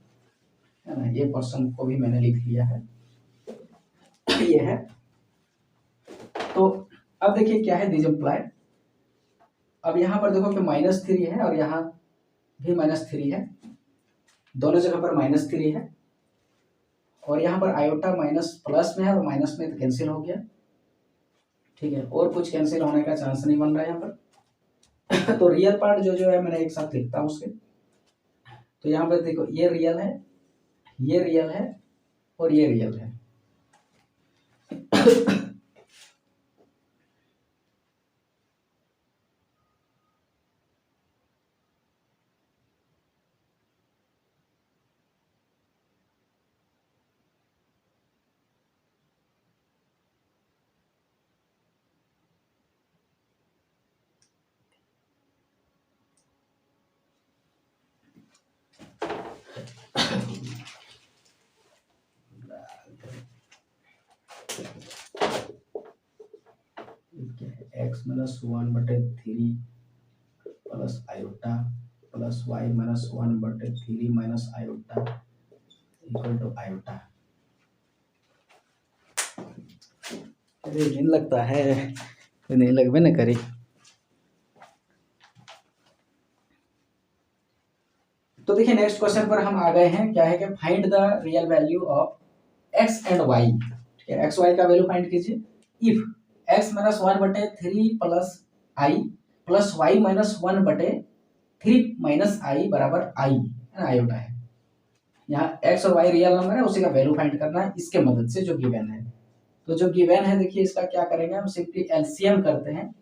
है ना। ये पोर्शन को भी मैंने लिख लिया है, ये है। तो अब देखिए क्या है दिस इम्प्लाई, अब यहाँ पर देखो कि -3 है और यहाँ भी -3 है, दोनों जगह पर -3 है और यहाँ पर आयोटा माइनस प्लस में है और माइनस में तो कैंसिल हो गया, ठीक है, और कुछ कैंसिल होने का चांस नहीं बन रहा है यहाँ पर। तो रियल पार्ट जो है मैंने एक साथ लिखता हूँ उसके। तो यहाँ पर देखो ये रियल है, ये रियल है और ये रियल है। x minus 1/3 plus iota plus y minus 1/3 minus iota equal to iota. अरे नहीं लगता है, नहीं लगवे न करी। तो देखिए नेक्स्ट क्वेश्चन पर हम आ गए हैं, क्या है कि find the real value of x and y, ठीक है। x y का वैल्यू फाइंड कीजिए। If x minus 1/3 plus i plus y minus 1/3 minus i बराबर आई, है ना, आयोटा है। यहाँ x और y रियल नंबर है, उसी का वैल्यू फाइंड करना है इसके मदद से जो गिवन है। तो जो गिवन है देखिए इसका क्या करेंगे हम, सिंपली एलसीएम करते हैं।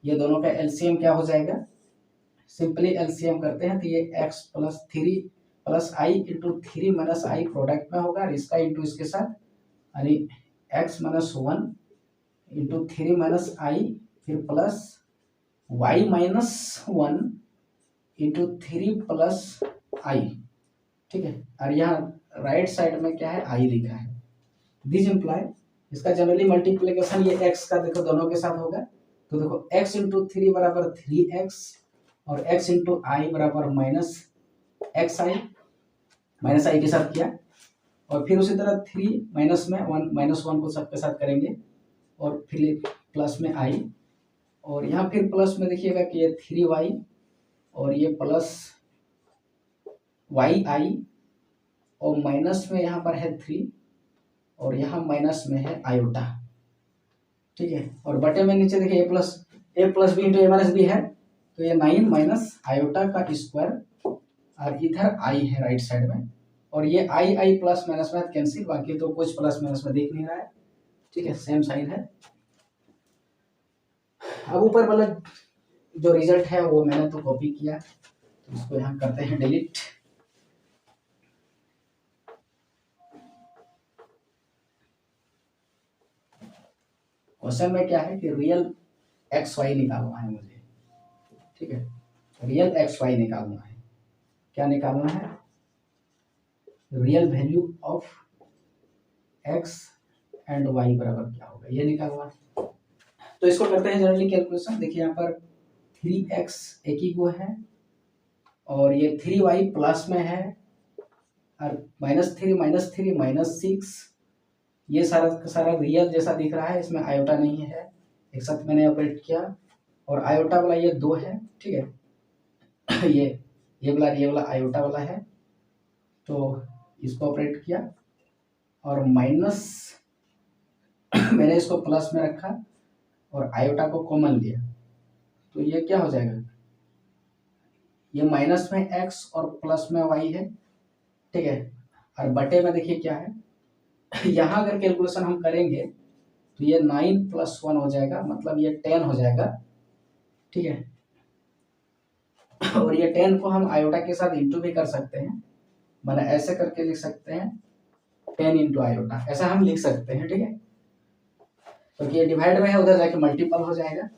ये दोनों का एलसीएम क्या हो जाएगा, सिंपली एलसीएम करते हैं तो ये x plus three plus i into three minus i product में होगा, और इसका इंटू इसके साथ, यानी x minus one into three minus i, फिर plus y minus one into three plus i, ठीक है। और यहाँ राइट साइड में क्या है, आई लिखा है। दिस इम्प्लाई, इसका जनरली मल्टीप्लीकेशन ये x का देखो दोनों के साथ होगा, तो देखो x इंटू थ्री बराबर थ्री एक्स, और x इंटू आई बराबर माइनस एक्स आई, माइनस आई के साथ किया, और फिर उसी तरह थ्री माइनस में वन, माइनस वन को सबके साथ करेंगे, और फिर प्लस में आई, और यहाँ फिर प्लस में देखिएगा कि ये थ्री वाई, और ये प्लस वाई आई, और माइनस में यहाँ पर है थ्री, और यहाँ माइनस में है आयोटा, ठीक है। और बटे में नीचे देखिए ए plus B into A minus B है, तो ये 9 माइनस आयोटा का स्क्वायर, और इधर आई है राइट साइड में, और ये आई प्लस माइनस में कैंसिल, बाकी तो कुछ प्लस माइनस में दिख नहीं रहा है, ठीक है, सेम साइन है। अब ऊपर वाला जो रिजल्ट है वो मैंने तो कॉपी किया, तो इसको यहाँ करते हैं डिलीट। क्वेश्चन में क्या है कि रियल एक्स वाई निकालना है मुझे, ठीक है, रियल एक्स वाई निकालना है। क्या निकालना है, real value of x and y बराबर क्या होगा, ये निकालना है। तो इसको करते हैं जनरली कैलकुलेशन। देखिए यहाँ पर 3x एक ही को है, और ये 3y प्लस में है, और -3 -6, ये सारा का सारा रियल जैसा दिख रहा है, इसमें आयोटा नहीं है, एक साथ मैंने ऑपरेट किया, और आयोटा वाला ये दो है, ठीक है। ये वाला आयोटा वाला है, तो इसको ऑपरेट किया, और माइनस मैंने इसको प्लस में रखा, और आयोटा को कॉमन लिया, तो ये क्या हो जाएगा, ये माइनस में x और प्लस में y है, ठीक है। और बटे में देखिए क्या है, यहाँ अगर कैलकुलेशन हम करेंगे तो ये 9 + 1 हो जाएगा, मतलब ये 10 हो जाएगा, ठीक है। और ये 10 को हम आयोटा के साथ इंटू भी कर सकते हैं, माने ऐसे करके लिख सकते हैं 10 इंटू आयोटा, ऐसा हम लिख सकते हैं, ठीक है। तो ये डिवाइड में है, उधर जाके मल्टीपल हो जाएगा।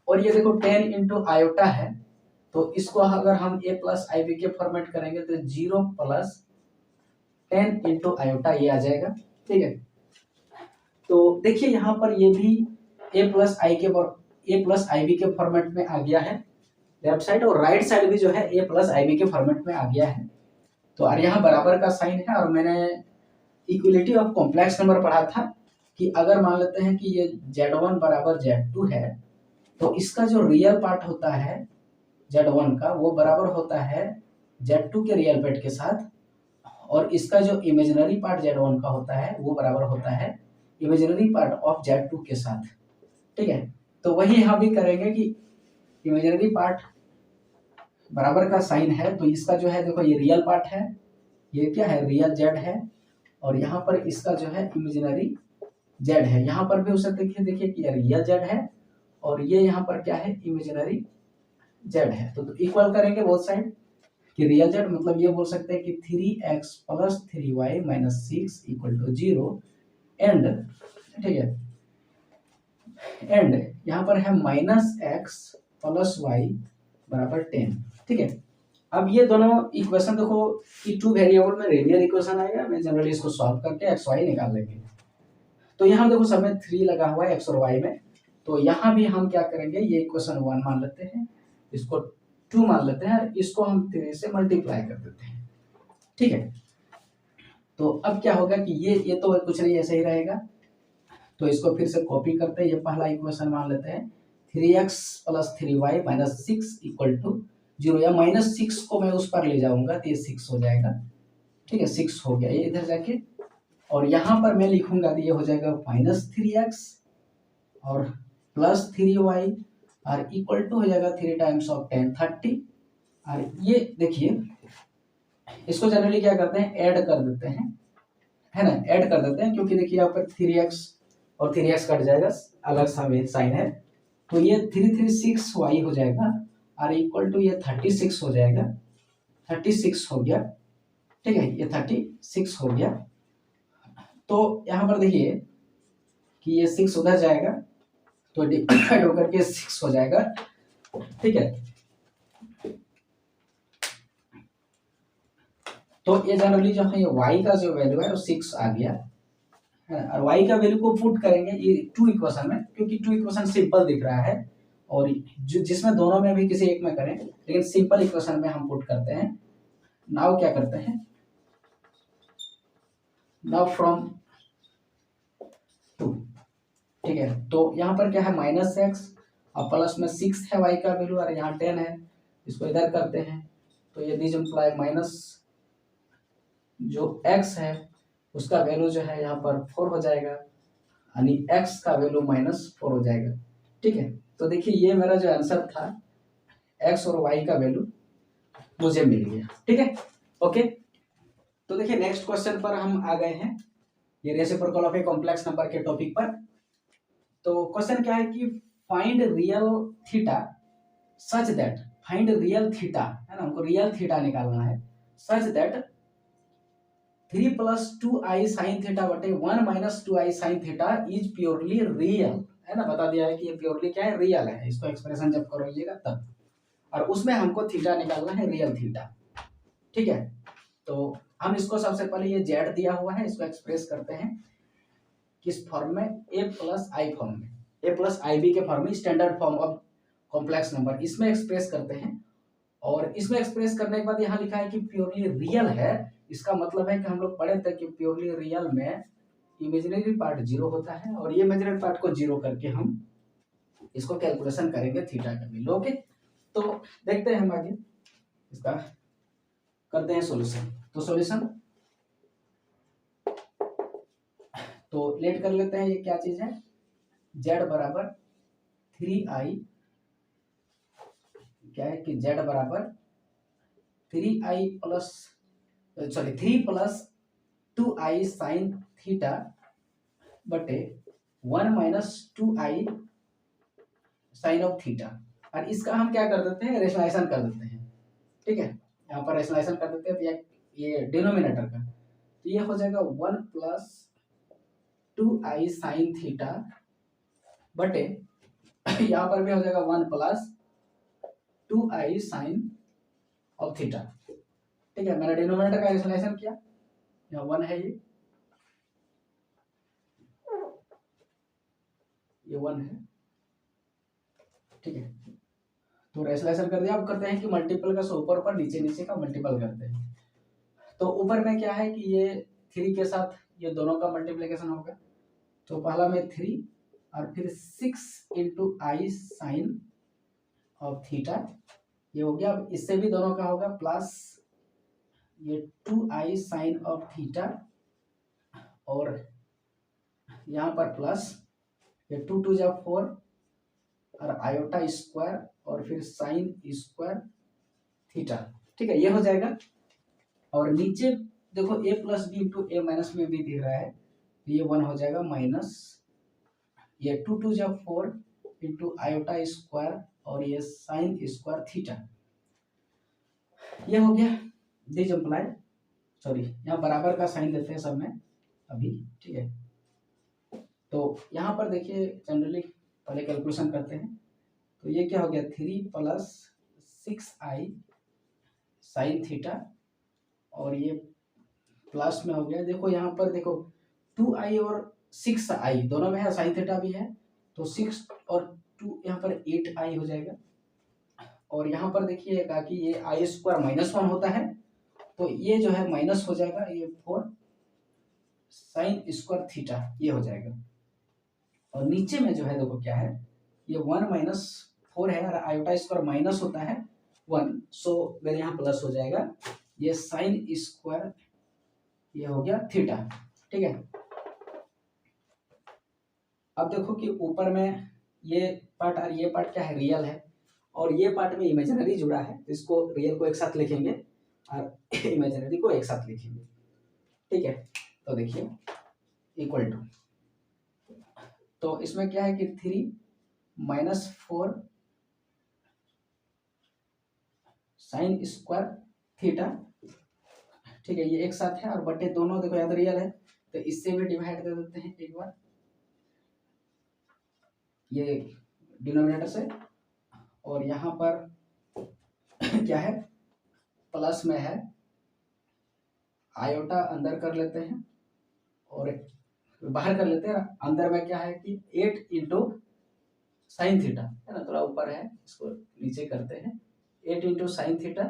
और ये देखो 10 इंटू आयोटा है, तो इसको अगर हम a प्लस आई बी के फॉर्मेट करेंगे तो 0 + 10 इंटू आयोटा ये आ जाएगा, ठीक है। तो देखिए यहाँ पर ये भी a प्लस आई बी के फॉर्मेट में आ गया है लेफ्ट साइड, और राइट साइड भी जो है a प्लस आई बी के फॉर्मेट में आ गया है। तो और यहाँ बराबर का साइन है, और मैंने इक्वलिटी ऑफ कॉम्प्लेक्स नंबर पढ़ा था कि अगर मान लेते हैं कि ये Z1 बराबर Z2 है, तो इसका जो रियल पार्ट होता है Z1 का, वो बराबर होता है Z2 के रियल पार्ट के साथ, और इसका जो इमेजिनरी पार्ट Z1 का होता है वो बराबर होता है इमेजिनरी पार्ट ऑफ Z2 के साथ, ठीक है। तो वही यहाँ भी करेंगे कि इमेजिनरी पार्ट बराबर का साइन है, तो इसका जो है देखो ये रियल पार्ट है, ये क्या है, रियल Z है, और यहाँ पर इसका जो है इमेजिनरी Z है। यहाँ पर भी उसे देखिए कि रियल Z है, और ये यहाँ पर क्या है, इमेजिनरी Z है। तो इक्वल करेंगे बोथ साइड, कि रियल Z मतलब ये बोल सकते हैं कि 3x + 3y - 6 = 0, एंड, ठीक है, एंड यहाँ पर है -x + y = 10, ठीक है। अब ये दोनों इक्वेशन देखो कि 2 वेरिएबल में रेडियल इक्वेशन आएगा, मैं जनरली इसको सॉल्व करके x y निकाल लेंगे। तो यहाँ देखो सब में 3 लगा हुआ है x और y में, तो यहाँ भी हम क्या करेंगे, ये इक्वेशन 1 मान लेते हैं, इसको 2 मान लेते हैं, इसको हम 3 से मल्टीप्लाई कर देते हैं, ठीक है। तो अब क्या होगा कि ये तो कुछ नहीं, ऐसे ही रहेगा, तो इसको फिर से कॉपी करते हैं, ये पहला इक्वेशन मान लेते हैं, 3x + 3y - 6 = 0, या -6 को मैं उस पर ले जाऊंगा तो ये 6 हो जाएगा, ठीक है, 6 हो गया ये इधर जाके, और यहाँ पर मैं लिखूंगा तो ये हो जाएगा -3x और +3y, और इक्वल टू हो जाएगा 3 × 10 30। और ये देखिए इसको जनरली क्या करते हैं, ऐड कर देते हैं, है ना, ऐड कर देते हैं, क्योंकि देखिए यहाँ पर 3x और 3x कट जाएगा, अलग सा साइन है, तो ये 336y हो जाएगा, और इक्वल टू ये 36 हो जाएगा, 36 हो गया, ठीक है, ये 36 हो गया। तो यहाँ पर देखिए कि ये 6 उधर जाएगा तो डिवाइड होकर के 6 हो जाएगा, ठीक है। तो ये जनरली जो है ये y का जो वैल्यू है वो 6 आ गया है, और y का वैल्यू को पुट करेंगे ये टू इक्वेशन में, क्योंकि टू इक्वेशन सिंपल दिख रहा है, और जो जिसमें दोनों में भी किसी एक में करें, लेकिन सिंपल इक्वेशन में हम पुट करते हैं। नाउ क्या करते हैं, नाउ फ्रॉम टू, ठीक है। तो यहाँ पर क्या है -x और प्लस में 6 है y का वैल्यू, और यहाँ 10 है, इसको इधर करते हैं तो ये दिस इम्प्लाई माइनस जो x है उसका वैल्यू जो है यहाँ पर 4 हो जाएगा, यानी x का वैल्यू -4 हो जाएगा, ठीक है। तो देखिए ये मेरा जो आंसर था x और y का वैल्यू मुझे मिल गया, ठीक है, ओके। तो देखिए नेक्स्ट क्वेश्चन पर हम आ गए हैं, ये reciprocal of A complex number के टॉपिक पर। तो क्वेश्चन क्या है कि find real theta such that, find real theta है ना, हमको रियल थीटा निकालना है, such that 3 + 2i sin theta बटे 1 - 2i sin theta is purely real, है ना, बता दिया है कि ये प्योरली क्या है, रियल है। इसको एक्सप्रेशन जब करोगे तब, और उसमें हमको थीटा निकालना है, रियल थीटा, ठीक है। तो हम इसको सबसे पहले ये जेड दिया हुआ है, इसको एक्सप्रेस करते हैं किस फॉर्म में, a + i फॉर्म में, a + ib के फॉर्म में, standard form of complex number, इसमें एक्सप्रेस करते हैं। और इसमें एक्सप्रेस करने के बाद यहाँ लिखा है कि प्योरली रियल है, इसका मतलब है कि हम लोग पढ़े थे कि प्योरली रियल में इमेजिनरी पार्ट 0 होता है, और ये इमेजिनरी पार्ट को 0 करके हम इसको कैलकुलेशन करेंगे थीटा का वैल्यू, ओके। तो देखते हैं हम आगे इसका करते हैं सॉल्यूशन। तो सॉल्यूशन तो लेट कर लेते हैं, ये क्या चीज है, z बराबर 3i, क्या है कि z बराबर 3i plus, sorry 3 + 2i sin theta बटे 1 - 2i sin ऑफ थीटा, और इसका हम क्या कर देते हैं, रेशनलाइजेशन कर देते हैं, ठीक है। यहाँ पर रेशनलाइजेशन कर देते हैं, तो ये डिनोमिनेटर का, तो ये हो जाएगा 1 + 2i sin थीटा बटे यहाँ पर भी हो जाएगा 1 + 2i sin ऑफ थीटा, ठीक है। मैंने डिनोमिनेटर का रेशनलाइजेशन किया, यहाँ 1 है, ये 1 है, ठीक है। तो रेशनलाइजेशन कर दिया, अब करते हैं कि मल्टीपल का, सो ऊपर ऊपर नीचे नीचे का मल्टीपल करते हैं। तो ऊपर में क्या है कि ये 3 के साथ ये दोनों का मल्टीप्लिकेशन होगा, तो पहला में 3 और फिर 6 × i sin ऑफ थीटा, ये हो गया। अब इससे भी दोनों का होगा प्लस ये 2i sin ऑफ थीटा, और यहाँ पर प्लस ये 2 × 2 = 4 और आयोटा स्क्वायर और फिर साइन स्क्वायर थीटा, ठीक है, ये हो जाएगा। और नीचे देखो a + b × a - में भी दिख रहा है, तो ये 1 हो जाएगा माइनस ये 2 × 2 = 4 × आयोटा स्क्वायर और ये साइन स्क्वायर थीटा, ये हो गया। दिस इम्प्लाई, सॉरी यहाँ बराबर का साइन देते हैं सब में अभी, ठीक है। तो यहाँ पर देखिए जनरली पहले कैलकुलेशन करते हैं, तो ये क्या हो गया, 3 + 6i sin थीटा, और ये प्लस में हो गया। देखो यहाँ पर देखो 2i और 6i दोनों में है, साइन थीटा भी है, तो 6 और 2 यहाँ पर 8i हो जाएगा। और यहाँ पर देखिएगा कि ये i² -1 होता है, तो ये जो है माइनस हो जाएगा, ये 4 साइन स्क्वायर थीटा, ये हो जाएगा। और नीचे में जो है देखो क्या है, ये 1 - 4 है, और आयोटा स्क्वायर माइनस होता है 1, सो मेरे यहाँ प्लस हो जाएगा, ये साइन स्क्वायर, ये हो गया थीटा, ठीक है। अब देखो कि ऊपर में ये पार्ट और ये पार्ट क्या है, रियल है, और ये पार्ट में इमेजिनरी जुड़ा है, तो इसको रियल को एक साथ लिखेंगे और इमेजिनरी को एक साथ लिखेंगे, ठीक है। तो देखिए इक्वल टू, तो इसमें क्या है कि 3 - 4 साइन स्क्वायर थीटा, ठीक है, ये एक साथ है और बटे दोनों देखो याद रियल है तो इससे भी डिवाइड कर देते हैं एक बार, ये डिनोमिनेटर से, और यहाँ पर क्या है प्लस में है, आयोटा अंदर कर लेते हैं और बाहर कर लेते हैं, अंदर में क्या है कि 8 इंटू साइन थीटा है ना, थोड़ा ऊपर है इसको नीचे करते हैं, 8 इंटू साइन थीटा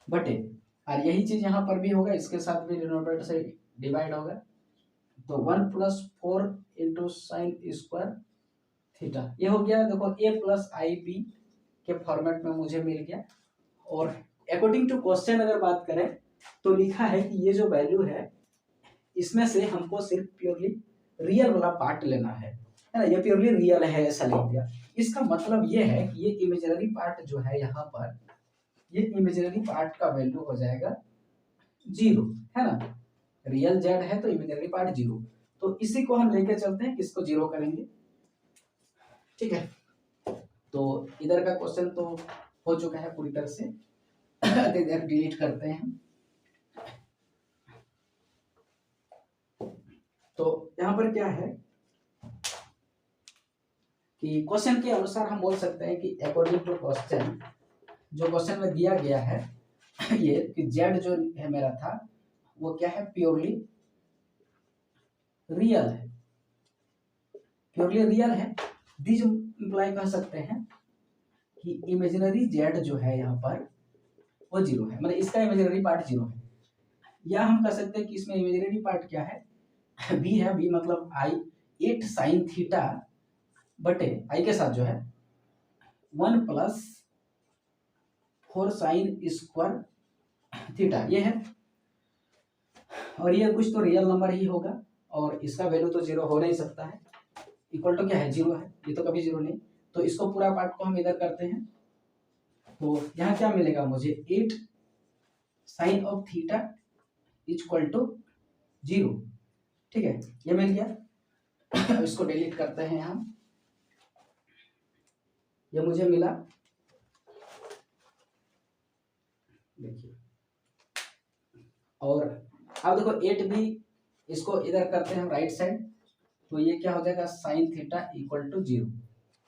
बटे, और यही चीज यहाँ पर भी होगा, इसके साथ भी डिनोमिनेटर से डिवाइड होगा, तो 1 plus 4 into sine square theta, ये हो गया देखो a प्लस आई बी के फॉर्मेट में मुझे मिल गया। और अकॉर्डिंग टू क्वेश्चन अगर बात करें तो लिखा है कि ये जो वैल्यू है इसमें से हमको सिर्फ प्योरली रियल वाला पार्ट लेना है ना, ये प्योरली रियल है ऐसा लिख दिया। इसका मतलब ये है कि ये इमेजिनरी पार्ट जो है यहाँ पर, ये इमेजिनरी पार्ट का वैल्यू हो जाएगा 0 है ना, रियल जेड है तो इमेजिनरी पार्ट 0, तो इसी को हम लेके चलते हैं, इसको 0 करेंगे, ठीक है। तो इधर का क्वेश्चन तो हो चुका है पूरी तरह से, इधर डिलीट करते हैं। तो यहाँ पर क्या है कि क्वेश्चन के अनुसार हम बोल सकते हैं कि अकॉर्डिंग टू क्वेश्चन, जो क्वेश्चन में दिया गया है ये कि जेड जो है मेरा था वो क्या है, प्योरली रियल है, प्योरली रियल है। दिस इंप्लाई कर सकते हैं कि इमेजिनरी जेड जो है यहाँ पर वो 0 है, मतलब इसका इमेजिनरी पार्ट 0 है, या हम कह सकते हैं कि इसमें इमेजिनरी पार्ट क्या है, बी है, बी मतलब आई 8 साइन थीटा बटे आई के साथ जो है 1 प्लस 4 साइन स्क्वायर थीटा, ये है, और ये कुछ तो रियल नंबर ही होगा और इसका वैल्यू तो 0 हो नहीं सकता है, इक्वल टू क्या है 0 है, ये तो कभी 0 नहीं, तो इसको पूरा पार्ट को हम इधर करते हैं, तो यहाँ क्या मिलेगा मुझे 8 sine of theta equal to 0, ठीक है, ये मिल गया। इसको डिलीट करते हैं हम, ये मुझे मिला, देखिए, और अब देखो 8 भी इसको इधर करते हैं हम राइट साइड, तो ये क्या हो जाएगा साइन थीटा इक्वल टू 0,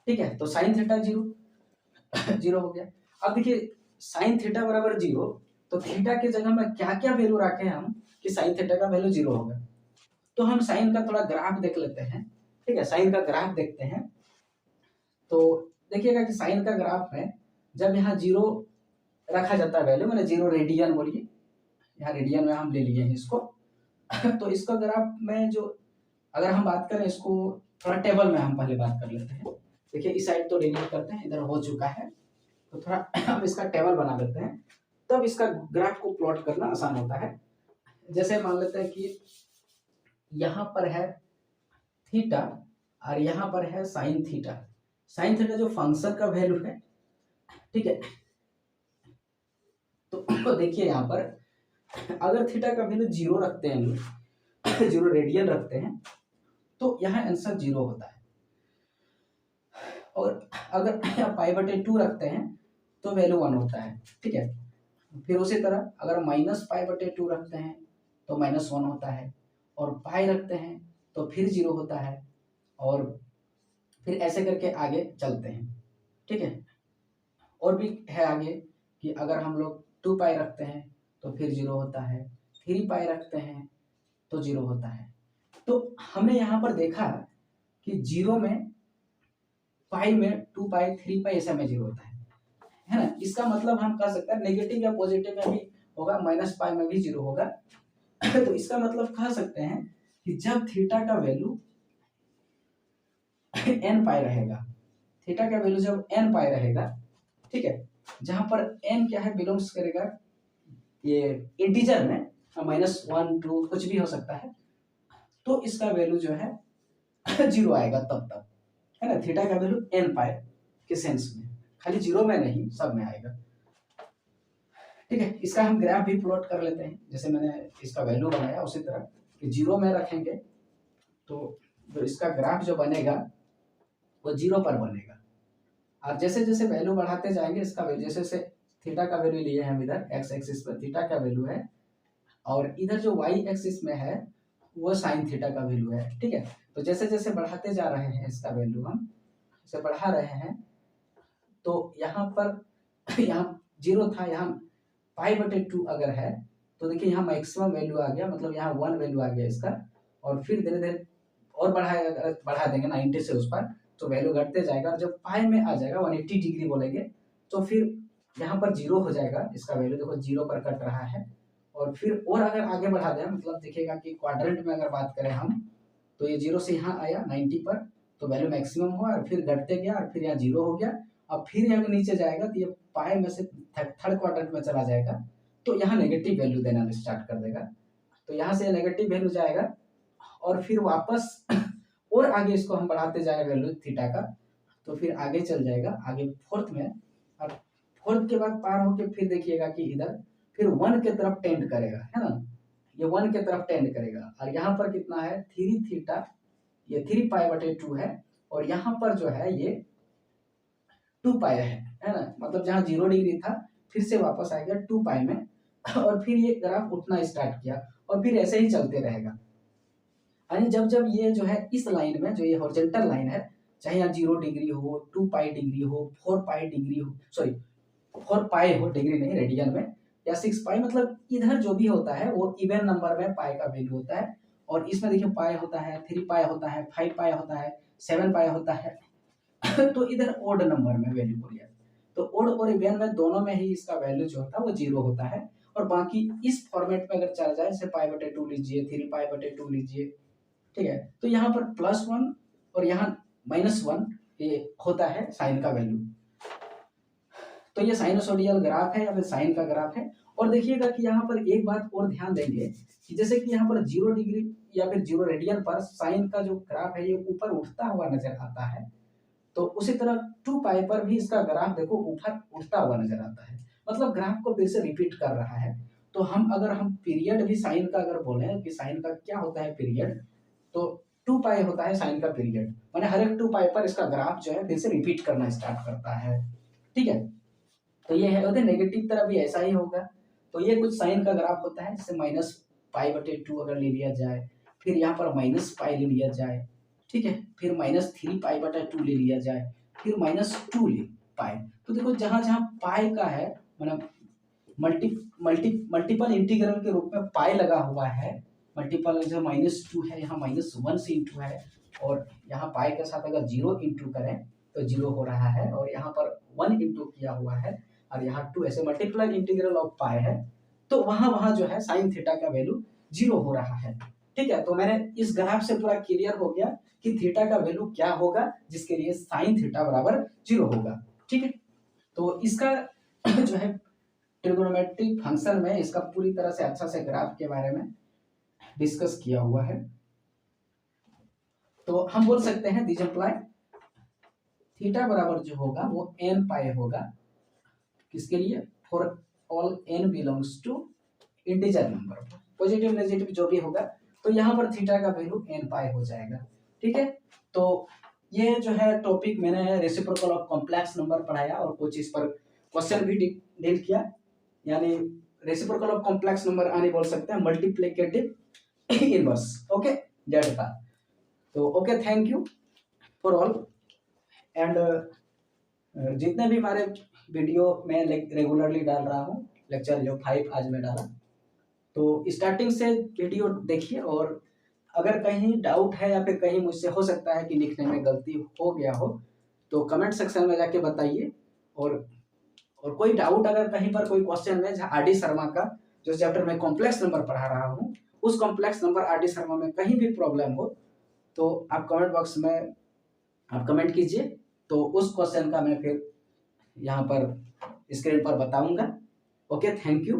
ठीक है, तो साइन थीटा 0 हो गया। अब देखिए साइन थीटा बराबर 0, तो थीटा के जगह में क्या क्या वैल्यू रखे हम कि साइन थीटा का वैल्यू 0 होगा, तो हम साइन का थोड़ा ग्राफ देख लेते हैं, ठीक है, साइन का ग्राफ देखते हैं। तो देखिएगा कि साइन का ग्राफ में जब यहाँ 0 रखा जाता है वैल्यू, मैंने 0 रेडियन बोलिए, यहाँ रेडियन में हम ले लिए हैं इसको, तो इसका ग्राफ में जो अगर हम बात करें, इसको थोड़ा टेबल में हम पहले बात कर लेते हैं, देखिए इस साइड तो डिलीट करते हैं, इधर हो चुका है, तो थोड़ा हम इसका टेबल बना लेते हैं, तब इसका ग्राफ को प्लॉट करना आसान होता है। जैसे मान लेते हैं कि यहाँ पर है थीटा और यहाँ पर है साइन थीटा, साइन थीटा जो फंक्शन का वैल्यू है, ठीक है, तो देखिए यहाँ पर अगर थीटा का वैल्यू 0 रखते हैं, 0 रेडियन रखते हैं, तो यहाँ आंसर 0 होता है, और अगर पाई बटे 2 रखते हैं तो वैल्यू 1 होता है, ठीक है। फिर उसी तरह अगर माइनस पाई बटे 2 रखते हैं तो -1 होता है, और पाई रखते हैं तो फिर 0 होता है, और फिर ऐसे करके आगे चलते हैं, ठीक है। और भी है आगे कि अगर हम लोग 2 पाई रखते हैं तो फिर 0 होता है, 3 पाई रखते हैं तो 0 होता है। तो हमने यहाँ पर देखा कि 0 में, पाई में 2 पाई 3 पाई ऐसा में 0 होता है ना, इसका मतलब हम कह सकते हैं नेगेटिव या पॉजिटिव में भी होगा, माइनस पाई में भी 0 होगा। तो इसका मतलब कह सकते हैं कि जब थीटा का वैल्यू n पाई रहेगा, थीटा का वैल्यू जब n पाई रहेगा, ठीक है, जहां पर n क्या है बिलोंग्स करेगा ये इंटीजर में, -1 2 कुछ भी हो सकता है, तो इसका वैल्यू जो है 0 आएगा तब है ना, थीटा का वैल्यू n पाई के सेंस में, खाली 0 में नहीं सब में आएगा, ठीक है। इसका हम ग्राफ भी प्लॉट कर लेते हैं, जैसे मैंने इसका वैल्यू बनाया उसी तरह कि 0 में रखेंगे तो इसका ग्राफ जो बनेगा वो 0 पर बनेगा, और जैसे जैसे वैल्यू बढ़ाते जाएंगे इसका वैल्यू जैसे जैसे थीटा का वैल्यू लिए हैं हम इधर एक्स एक्सिस पर थीटा का वैल्यू है, और इधर जो वाई एक्सिस में है वो साइन थीटा का वैल्यू है। ठीक है, तो जैसे जैसे बढ़ाते जा रहे हैं इसका वैल्यू, हम इसे बढ़ा रहे हैं, तो यहाँ पर यहाँ 0 था, यहाँ π/2 अगर है तो देखिए यहाँ मैक्सिमम वैल्यू आ गया, मतलब यहाँ 1 वैल्यू आ गया इसका, और फिर धीरे धीरे और बढ़ा देंगे 90 से उस पर, तो वैल्यू घटते जाएगा। जब पाई में आ जाएगा 180 डिग्री बोलेंगे, तो फिर यहाँ पर 0 हो जाएगा इसका वैल्यू, देखो 0 पर कट रहा है। और फिर और अगर आगे बढ़ा दें, मतलब देखिएगा कि क्वाड्रेंट में अगर बात करें हम, तो ये 0 से यहाँ आया 90 पर, तो वैल्यू मैक्सिमम हुआ, और फिर घटते गया, और फिर यहाँ 0 हो गया। अब फिर यहाँ नीचे जाएगा तो ये पाई में से थर्ड क्वाड्रेंट में चला जाएगा, तो यहाँ नेगेटिव वैल्यू देना स्टार्ट कर देगा। तो यहाँ से नेगेटिव वैल्यू जाएगा, और फिर वापस और आगे इसको हम बढ़ाते जाएगा वैल्यू थीटा का, तो फिर आगे चल जाएगा, आगे फोर्थ में, और फोर्थ के बाद पार होके फिर देखिएगा कि इधर फिर 1 के तरफ टेंड करेगा, है ना, ये 1 के तरफ टेंड करेगा। और यहाँ पर कितना है 3 थीटा, ये 3π/2 है, और यहाँ पर जो है ये 2 पाई है ना, मतलब जहाँ 0 डिग्री था फिर से वापस आ गया 2 पाई में, और फिर ये ग्राफ उठना स्टार्ट किया, और फिर ऐसे ही चलते रहेगा। यानी जब जब ये जो है इस लाइन में, जो ये हॉरिजॉन्टल लाइन है, चाहे यहाँ 0 डिग्री हो, 2 पाई डिग्री हो, 4 पाई डिग्री हो, सॉरी 4 पाई हो, डिग्री नहीं रेडियन में, या 6 पाई, मतलब इधर जो भी होता है वो इवन नंबर में पाई का वैल्यू होता है। और इसमें देखिए पाई होता है, 3 पाई होता है, 5 पाई होता है, 7 पाई होता है तो इधर ओड नंबर में वैल्यू हो गया, तो ओड और इवन में दोनों में ही इसका वैल्यू जो होता है वो 0 होता है। और बाकी इस फॉर्मेट में अगर चला जाए, जैसे π/2 लीजिए, 3π/2 लीजिए, ठीक है, तो यहाँ पर +1 और यहाँ -1 ये होता है साइन का वैल्यू। तो ये साइनोसोडियल ग्राफ है या फिर साइन का ग्राफ है। और देखिएगा कि यहाँ पर एक बात और ध्यान देंगे कि जैसे कि यहाँ पर 0 डिग्री या फिर 0 रेडियन पर साइन का जो ग्राफ है ये ऊपर उठता हुआ नजर आता है, तो उसी तरह 2 पाई पर भी इसका ग्राफ देखो ऊपर उठता हुआ नजर आता है, मतलब ग्राफ को फिर से रिपीट कर रहा है। तो अगर हम पीरियड भी साइन का अगर बोले कि साइन का क्या होता है पीरियड, तो 2 पाई होता है साइन का पीरियड, माने हर एक 2 पाई पर इसका ग्राफ जो है फिर से रिपीट करना स्टार्ट करता है। ठीक है, तो ये है, उधर नेगेटिव तरफ भी ऐसा ही होगा। तो ये कुछ साइन का ग्राफ होता है, जैसे -π/2 अगर ले लिया जाए, फिर यहाँ पर -पाई ले लिया जाए, ठीक है, फिर -3π/2 ले लिया जाए, फिर -2 ले पाई। तो देखो जहां जहां पाई का है, मतलब मल्टीपल इंटीग्रल के रूप में पाई लगा हुआ है, मल्टीपल जैसे -2 है, यहाँ -1 से इंटू है, और यहाँ पाई के साथ अगर 0 इंटू करें तो 0 हो रहा है, और यहाँ पर 1 इंटू किया हुआ है, और यहाँ 2 ऐसे मल्टीप्लाई इंटीग्रल ऑफ पाई है, तो वहां वहां जो है साइन थीटा का वैल्यू 0 हो रहा है। ठीक है, तो मैंने इस ग्राफ से पूरा क्लियर हो गया कि थीटा का वैल्यू क्या होगा जिसके लिए साइन थीटा बराबर 0 होगा। ठीक है, तो इसका जो है ट्रिगोनोमेट्रिक फंक्शन में इसका पूरी तरह से अच्छा से ग्राफ के बारे में डिस्कस किया हुआ है। तो हम बोल सकते हैं दिस इम्प्लाई थीटा बराबर जो होगा वो n पाई होगा, किसके लिए, for all n belongs to integer number, positive negative जो भी होगा, तो यहाँ पर थीटा का वैल्यू n पाई हो जाएगा। ठीक है, तो ये जो है टॉपिक मैंने रेसिप्रोकल ऑफ कॉम्प्लेक्स नंबर पढ़ाया, और कुछ इस पर क्वेश्चन भी डील किया, यानी रेसिप्रोकल ऑफ कॉम्प्लेक्स नंबर आने बोल सकते हैं मल्टीप्लिकेटिव इनवर्स, ओके, जेड का। तो okay, thank you for all, and जितने भी हमारे वीडियो में रेगुलरली डाल रहा हूँ, लेक्चर जो 5 आज में डाला, तो स्टार्टिंग से वीडियो देखिए, और अगर कहीं डाउट है या फिर कहीं मुझसे हो सकता है कि लिखने में गलती हो गया हो, तो कमेंट सेक्शन में जाके बताइए। और कोई डाउट अगर कहीं पर कोई क्वेश्चन है, जहाँ आर डी शर्मा का जो चैप्टर में कॉम्प्लेक्स नंबर पढ़ा रहा हूँ, उस complex number R D Sharma में कहीं भी प्रॉब्लम हो, तो आप कमेंट बॉक्स में आप कमेंट कीजिए, तो उस क्वेश्चन का मैं फिर यहाँ पर स्क्रीन पर बताऊंगा। Okay, thank you.